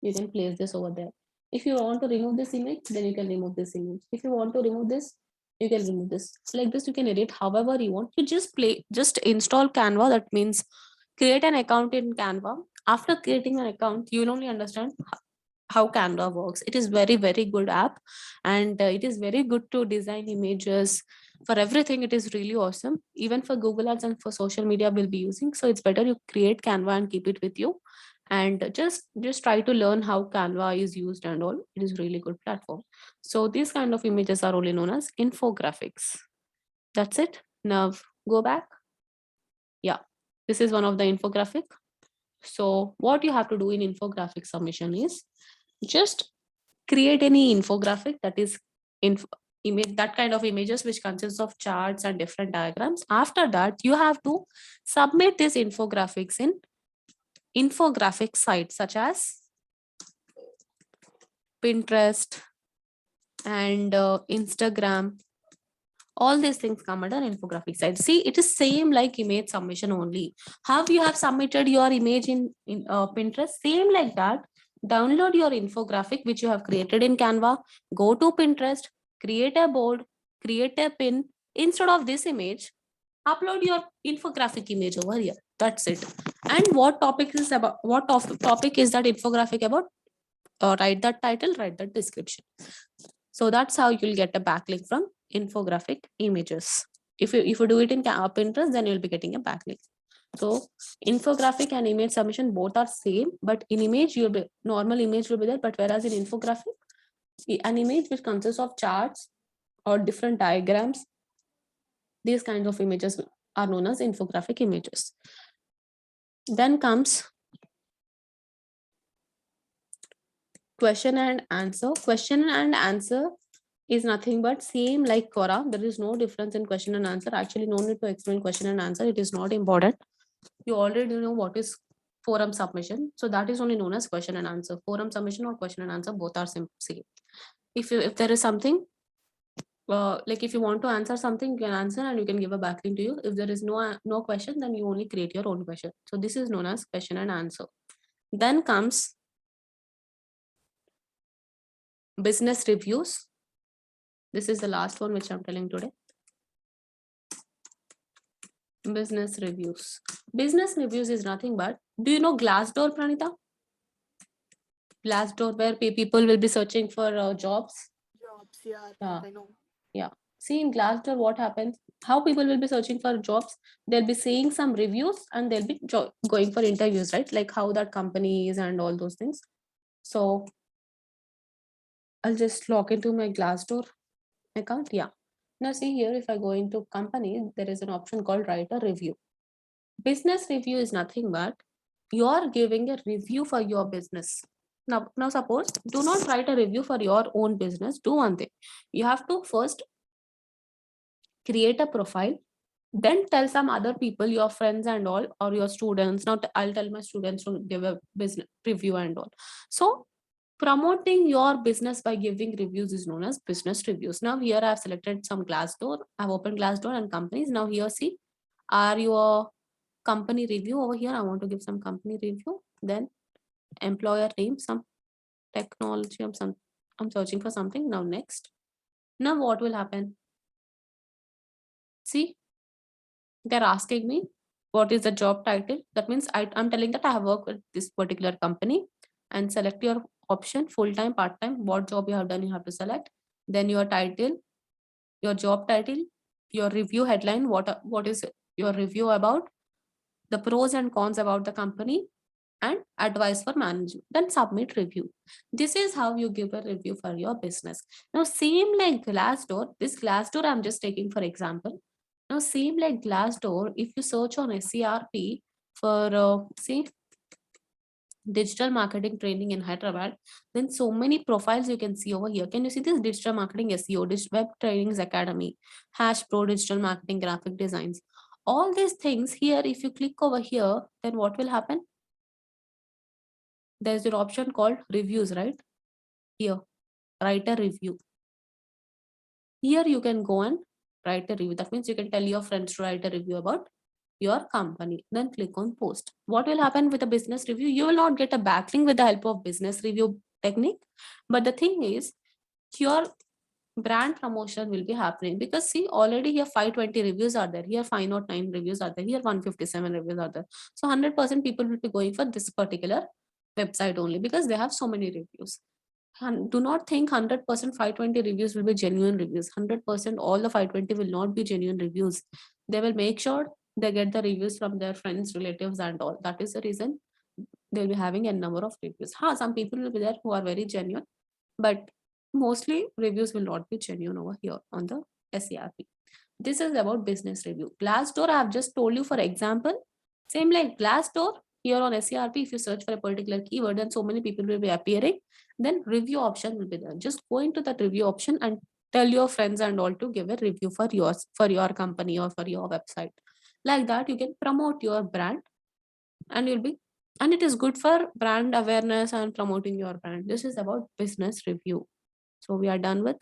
you can place this over there. If you want to remove this image, then you can remove this image. If you want to remove this, you can remove this. Like this, you can edit however you want. You just install Canva. That means create an account in Canva. After creating an account, you will only understand how Canva works. It is very, very good app, and it is very good to design images. For everything, it is really awesome. Even for Google Ads and for social media, we'll be using. So it's better you create Canva and keep it with you, and just try to learn how Canva is used and all. It is really good platform. So these kind of images are only known as infographics. That's it. Now go back. Yeah, this is one of the infographic. So what you have to do in infographic submission is just create any infographic that is image, that kind of images which consists of charts and different diagrams. After that, you have to submit these infographics in infographic sites such as Pinterest and Instagram. All these things come under infographic site. See, it is same like image submission only. How you have submitted your image in Pinterest, same like that. Download your infographic which you have created in Canva, go to Pinterest, create a board, create a pin. Instead of this image, upload your infographic image over here. That's it. And what topic is about? What topic is that infographic about? Write that title, write that description. So that's how you'll get a backlink from infographic images. If you do it in Pinterest, then you'll be getting a backlink. So infographic and image submission both are same, but in image you'll be normal image will be there, but whereas in infographic, an image which consists of charts or different diagrams, these kinds of images are known as infographic images. Then comes question and answer. Question and answer is nothing but same like Quora. There is no difference in question and answer. Actually, no need to explain question and answer. It is not important. You already know what is forum submission. So that is only known as question and answer. Forum submission or question and answer, both are same. If there is something, like if you want to answer something, you can answer and you can give a backlink to you. If there is no question, then you only create your own question. So this is known as question and answer. Then comes business reviews. This is the last one which I'm telling today. Business reviews. Business reviews is nothing but, do you know Glassdoor, Pranita? Glassdoor, where people will be searching for jobs. Jobs, yeah, Yeah. I know. Yeah. See, in Glassdoor, what happens? How people will be searching for jobs? They'll be seeing some reviews and they'll be going for interviews, right? Like how that company is and all those things. So I'll just log into my Glassdoor account. Yeah. Now see here, if I go into company, there is an option called write a review. Business review is nothing but you are giving a review for your business. Now suppose, do not write a review for your own business. Do one thing. You have to first create a profile, then tell some other people, your friends and all, or your students. Now I'll tell my students to give a business review and all. So promoting your business by giving reviews is known as business reviews. Now here I've selected some Glassdoor. I've opened Glassdoor and companies. Now here see, are your company review over here. I want to give some company review. Then employer name, some technology, I'm searching for something. Now next. Now what will happen? See, they're asking me what is the job title. That means I'm telling that I have worked with this particular company, and select your option, full-time, part-time, what job you have done, you have to select. Then your title, your job title, your review headline, what is your review about, the pros and cons about the company, and advice for management. Then submit review. This is how you give a review for your business. Now same like Glassdoor, this Glassdoor I'm just taking for example. Now same like Glassdoor, if you search on SCRP for say digital marketing training in Hyderabad, then so many profiles you can see over here. Can you see this digital marketing SEO, web trainings academy, hash pro digital marketing, graphic designs, all these things here. If you click over here, then what will happen? There's an option called reviews, right? Here, write a review. Here you can go and write a review. That means you can tell your friends to write a review about your company. Then click on post. What will happen with a business review? You will not get a backlink with the help of business review technique. But the thing is, your brand promotion will be happening, because see, already here 520 reviews are there, here 509 reviews are there, here 157 reviews are there. So 100% people will be going for this particular website only because they have so many reviews. And do not think 100% 520 reviews will be genuine reviews. 100% all the 520 will not be genuine reviews. They will make sure they get the reviews from their friends, relatives and all. That is the reason they'll be having a number of reviews. Some people will be there who are very genuine, but mostly reviews will not be genuine over here on the SCRP. This is about business review. Glassdoor, I have just told you for example. Same like Glassdoor, here on SERP, if you search for a particular keyword, then so many people will be appearing. Then review option will be there. Just go into that review option and tell your friends and all to give a review for yours, for your company or for your website. Like that, you can promote your brand, and and it is good for brand awareness and promoting your brand. This is about business review. So we are done with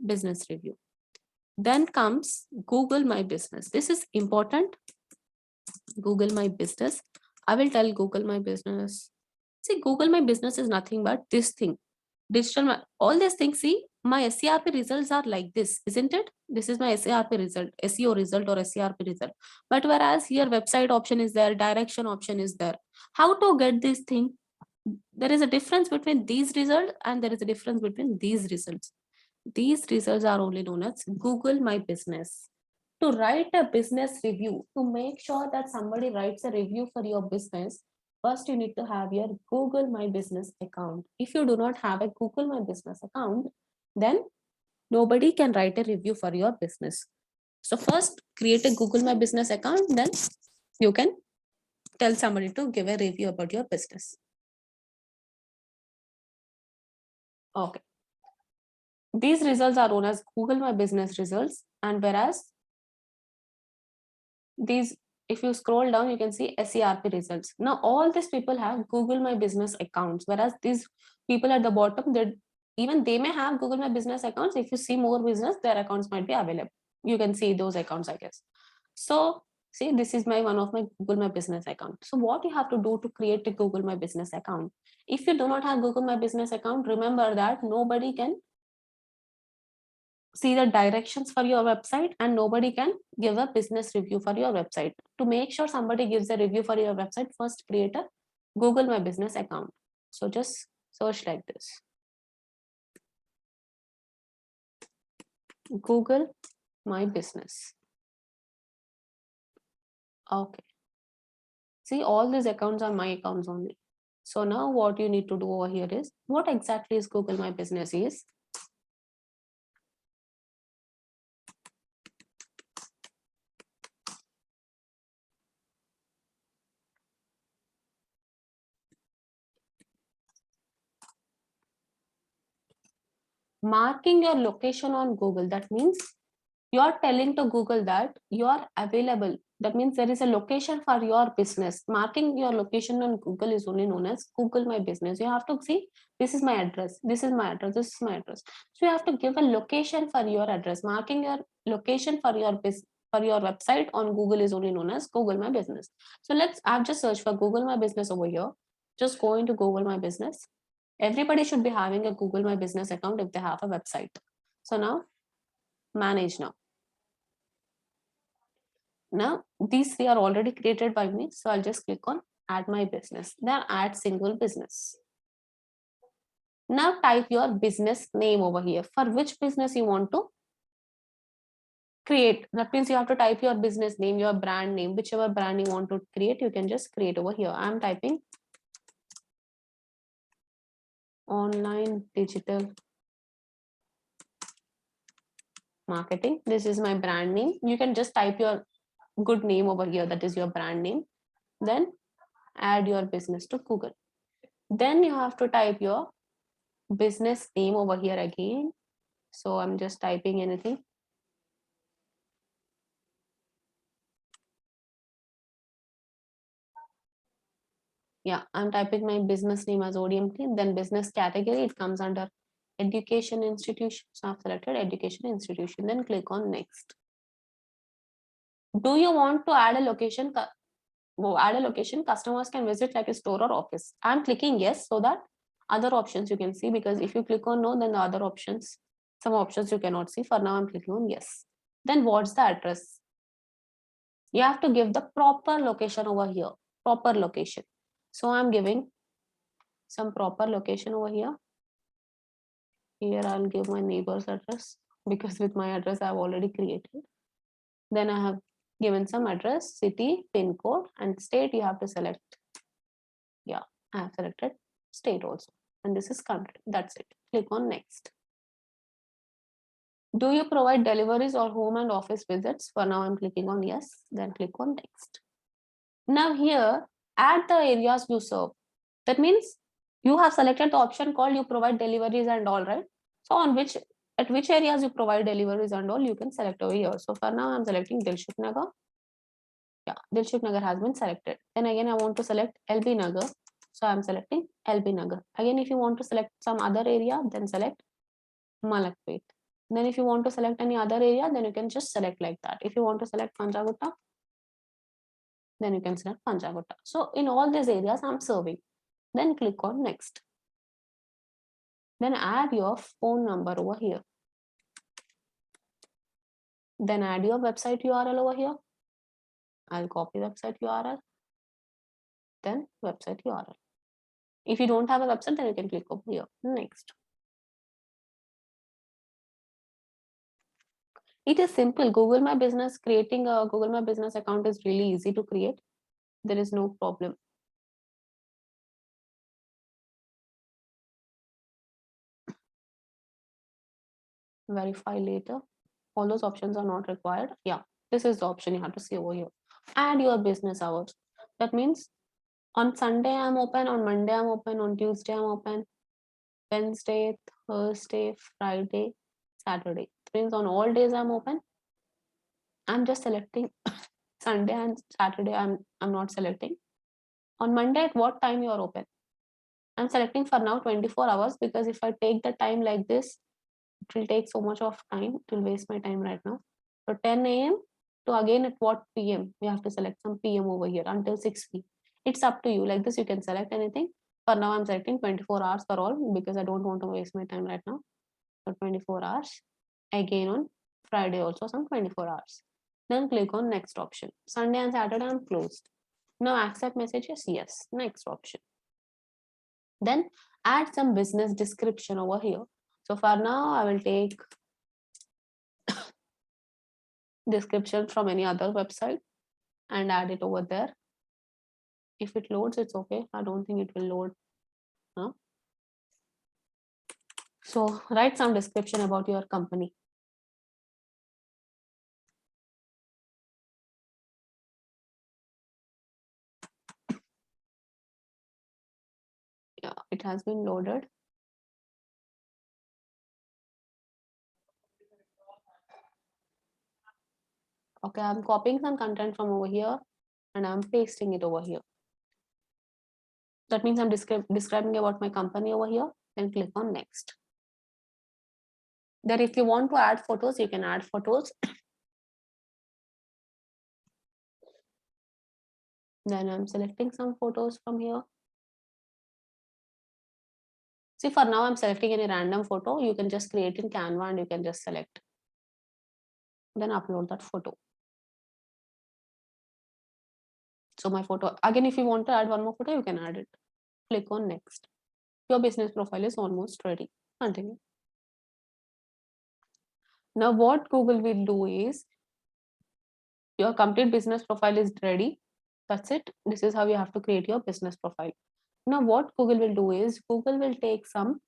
business review. Then comes Google My Business. This is important. Google My Business. I will tell Google My Business. See, Google My Business is nothing but this thing. All these things, see, my SERP results are like this, isn't it? This is my SERP result, SEO result or SERP result. But whereas here website option is there, direction option is there. How to get this thing? There is a difference between these results and there is a difference between these results. These results are only known as Google My Business. To write a business review, to make sure that somebody writes a review for your business, first you need to have your Google My Business account. If you do not have a Google My Business account, then nobody can write a review for your business. So first create a Google My Business account, then you can tell somebody to give a review about your business. Okay. These results are known as Google My Business results, and whereas these, if you scroll down, you can see SERP results. Now all these people have Google My Business accounts, whereas these people at the bottom, even they may have Google My Business accounts. If you see more business, their accounts might be available. You can see those accounts, I guess. So see, this is one of my Google My Business account. So what you have to do to create a Google My Business account? If you do not have Google My Business account, remember that nobody can see the directions for your website and nobody can give a business review for your website. To make sure somebody gives a review for your website, first create a Google My Business account. So just search like this. Google My Business. Okay. See, all these accounts are my accounts only. So now what you need to do over here is, what exactly is Google My Business is? Marking your location on Google. That means you're telling to Google that you're available. That means there is a location for your business. Marking your location on Google is only known as Google My Business. You have to see, this is my address, this is my address, this is my address. So you have to give a location for your address. Marking your location for your website on Google is only known as Google My Business. So I've just searched for Google My Business over here. Just go into Google My Business. Everybody should be having a Google My Business account if they have a website. So now manage now. Now these three are already created by me. So I'll just click on add my business, then add single business. Now type your business name over here. For which business you want to create. That means you have to type your business name, your brand name, whichever brand you want to create, you can just create over here. I'm typing online digital marketing. This is my brand name. You can just type your good name over here, that is your brand name. Then add your business to Google. Then you have to type your business name over here again. So I'm just typing anything. Yeah, I'm typing my business name as ODMT. Then business category, it comes under education institution. So I've selected education institution. Then click on next. Do you want to add a location? Add a location customers can visit like a store or office. I'm clicking yes, so that other options you can see, because if you click on no, then the other options, some options you cannot see. For now I'm clicking on yes. Then what's the address? You have to give the proper location over here, proper location. So I'm giving some proper location over here. Here I'll give my neighbor's address, because with my address I've already created. Then I have given some address, city, pin code, and state. You have to select. Yeah, I have selected state also. And this is country. That's it. Click on next. Do you provide deliveries or home and office visits? For now, I'm clicking on yes. Then click on next. Now here, add the areas you serve. That means you have selected the option called you provide deliveries and all, right? So at which areas you provide deliveries and all, you can select over here. So for now I'm selecting Dilshuk Nagar. Yeah, Dilshuk Nagar has been selected. Then again I want to select LB Nagar, so I'm selecting LB Nagar. Again, if you want to select some other area, then select Malakpet. Then if you want to select any other area, then you can just select like that. If you want to select Panchagutta, then you can select Panchagutta. So in all these areas I'm serving. Then click on next. Then add your phone number over here. Then add your website URL over here. I'll copy website URL. Then website URL. If you don't have a website, then you can click over here. Next. It is simple. Google My Business, creating a Google My Business account is really easy to create. There is no problem. Verify later. All those options are not required. Yeah, this is the option you have to see over here. Add your business hours. That means on Sunday I'm open, on Monday I'm open, on Tuesday I'm open, Wednesday, Thursday, Friday, Saturday. That means on all days I'm open. I'm just selecting Sunday and Saturday. I'm not selecting. On Monday, at what time you are open? I'm selecting for now 24 hours, because if I take the time like this, it will take so much of time. It will waste my time right now. So 10 a.m. to again at what p.m. We have to select some p.m. over here until 6 p.m. It's up to you. Like this, you can select anything. For now, I'm selecting 24 hours for all, because I don't want to waste my time right now. So 24 hours. Again on Friday also some 24 hours. Then click on next option. Sunday and Saturday I'm closed. Now accept messages. Yes. Next option. Then add some business description over here. So for now I will take description from any other website and add it over there. If it loads, it's okay. I don't think it will load. No? So write some description about your company. Yeah, it has been loaded. Okay, I'm copying some content from over here and I'm pasting it over here. That means I'm describing about my company over here, and click on next. Then if you want to add photos, you can add photos. Then I'm selecting some photos from here. See, for now I'm selecting any random photo. You can just create in Canva and you can just select. Then upload that photo. So my photo, again, if you want to add one more photo, you can add it. Click on next. Your business profile is almost ready. Continue. Now what Google will do is, your complete business profile is ready. That's it. This is how you have to create your business profile. Now what Google will do is, Google will take some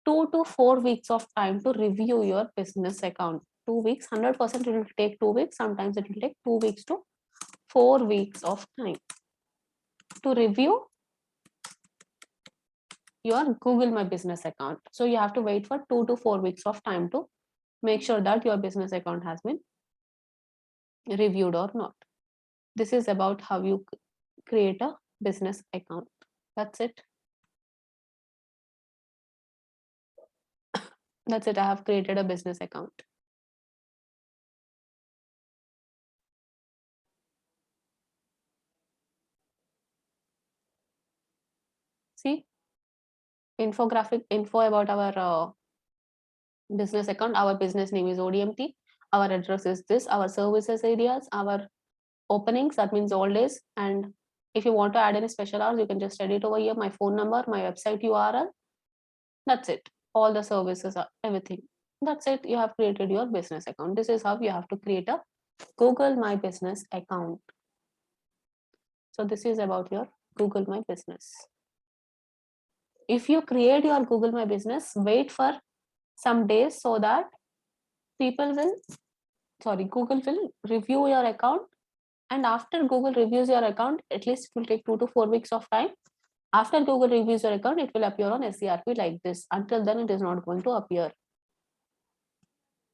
2 to 4 weeks of time to review your business account. 2 weeks, 100% it will take 2 weeks. Sometimes it will take 2 weeks to 4 weeks of time to review your Google My Business account. So you have to wait for 2 to 4 weeks of time to make sure that your business account has been reviewed or not. This is about how you create a business account. That's it. That's it. I have created a business account. See, infographic info about our business account. Our business name is ODMT. Our address is this. Our services areas, our openings, that means all days. And if you want to add any special hours, you can just edit over here. My phone number, my website URL. That's it. All the services are everything. That's it. You have created your business account. This is how you have to create a Google My Business account. So this is about your Google My Business. If you create your Google My Business, wait for some days so that Google will review your account And after Google reviews your account, at least it will take 2 to 4 weeks of time. After Google reviews your account, it will appear on SERP like this. Until then, it is not going to appear.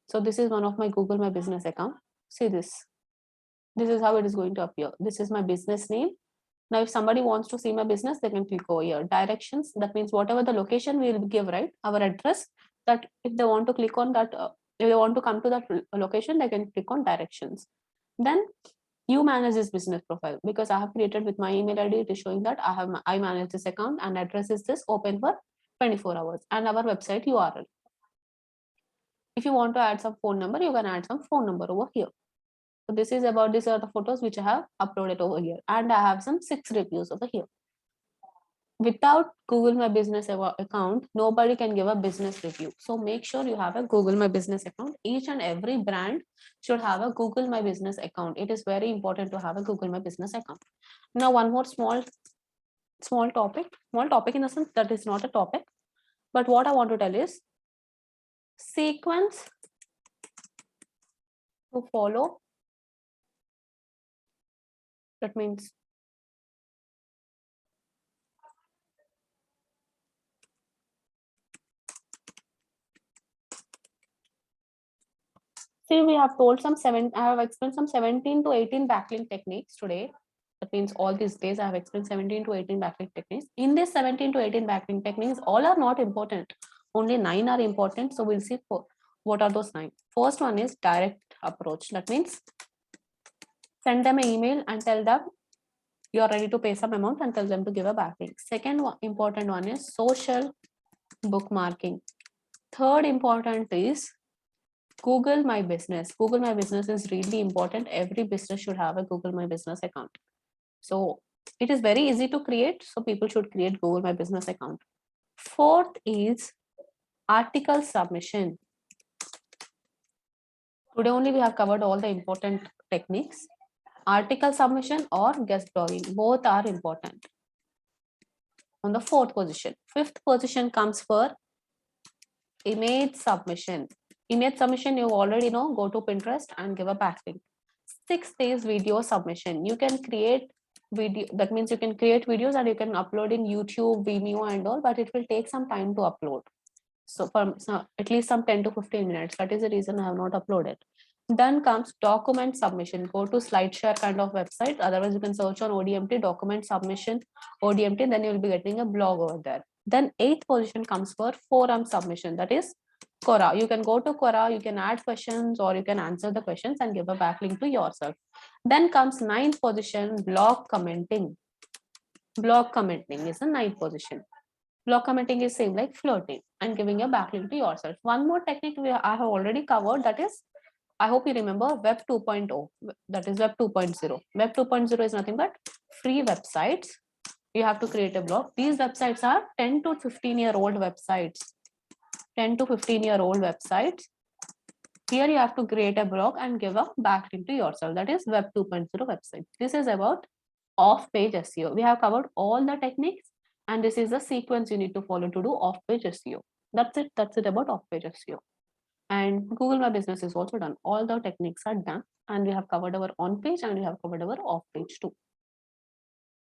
So this is one of my Google My Business account. See this. This is how it is going to appear. This is my business name. Now, if somebody wants to see my business, they can click over here. Directions, that means whatever the location we will give, right? Our address, that if they want to click on that, if they want to come to that location, they can click on directions. Then you manage this business profile, because I have created with my email ID. It is showing that I manage this account, and address is this, open for 24 hours, and our website URL. If you want to add some phone number, you can add some phone number over here. So this is about, these are the photos which I have uploaded over here, and I have some 6 reviews over here. Without Google My Business account, nobody can give a business review. So make sure you have a Google My Business account. Each and every brand should have a Google My Business account. It is very important to have a Google My Business account. Now, one more small topic in the sense that is not a topic, but what I want to tell is sequence to follow. That means see, we have told I have explained some 17 to 18 backlink techniques today. That means all these days I have explained 17 to 18 backlink techniques. In this 17 to 18 backlink techniques, all are not important. Only 9 are important. So we'll see what are those 9. First one is direct approach. That means send them an email and tell them you're ready to pay some amount and tell them to give a backlink. Second important one is social bookmarking. Third important is Google My Business. Google My Business is really important. Every business should have a Google My Business account. So it is very easy to create. So people should create Google My Business account. Fourth is article submission. Today only we have covered all the important techniques. Article submission or guest blogging, both are important. On the 4th position. 5th position comes for image submission. Image submission, you already know, go to Pinterest and give a backlink. 6th is video submission. You can create video, that means you can create videos and you can upload in YouTube, Vimeo and all, but it will take some time to upload. So for at least some 10 to 15 minutes. That is the reason I have not uploaded. Then comes document submission. Go to SlideShare kind of website. Otherwise, you can search on ODMT, document submission, ODMT, then you will be getting a blog over there. Then 8th position comes for forum submission. That is Quora. You can go to Quora, you can add questions or you can answer the questions and give a backlink to yourself. Then comes 9th position, blog commenting. Blog commenting is the 9th position. Blog commenting is same like flirting and giving a backlink to yourself. One more technique I have already covered, that is, I hope you remember Web 2.0, that is Web 2.0. Web 2.0 is nothing but free websites. You have to create a blog. These websites are 10 to 15-year-old websites. 10 to 15-year-old websites. Here you have to create a blog and give a backlink to yourself. That is Web 2.0 website. This is about off-page SEO. We have covered all the techniques, and this is the sequence you need to follow to do off-page SEO. That's it. That's it about off-page SEO. And Google My Business is also done. All the techniques are done, and we have covered our on-page and we have covered our off-page too.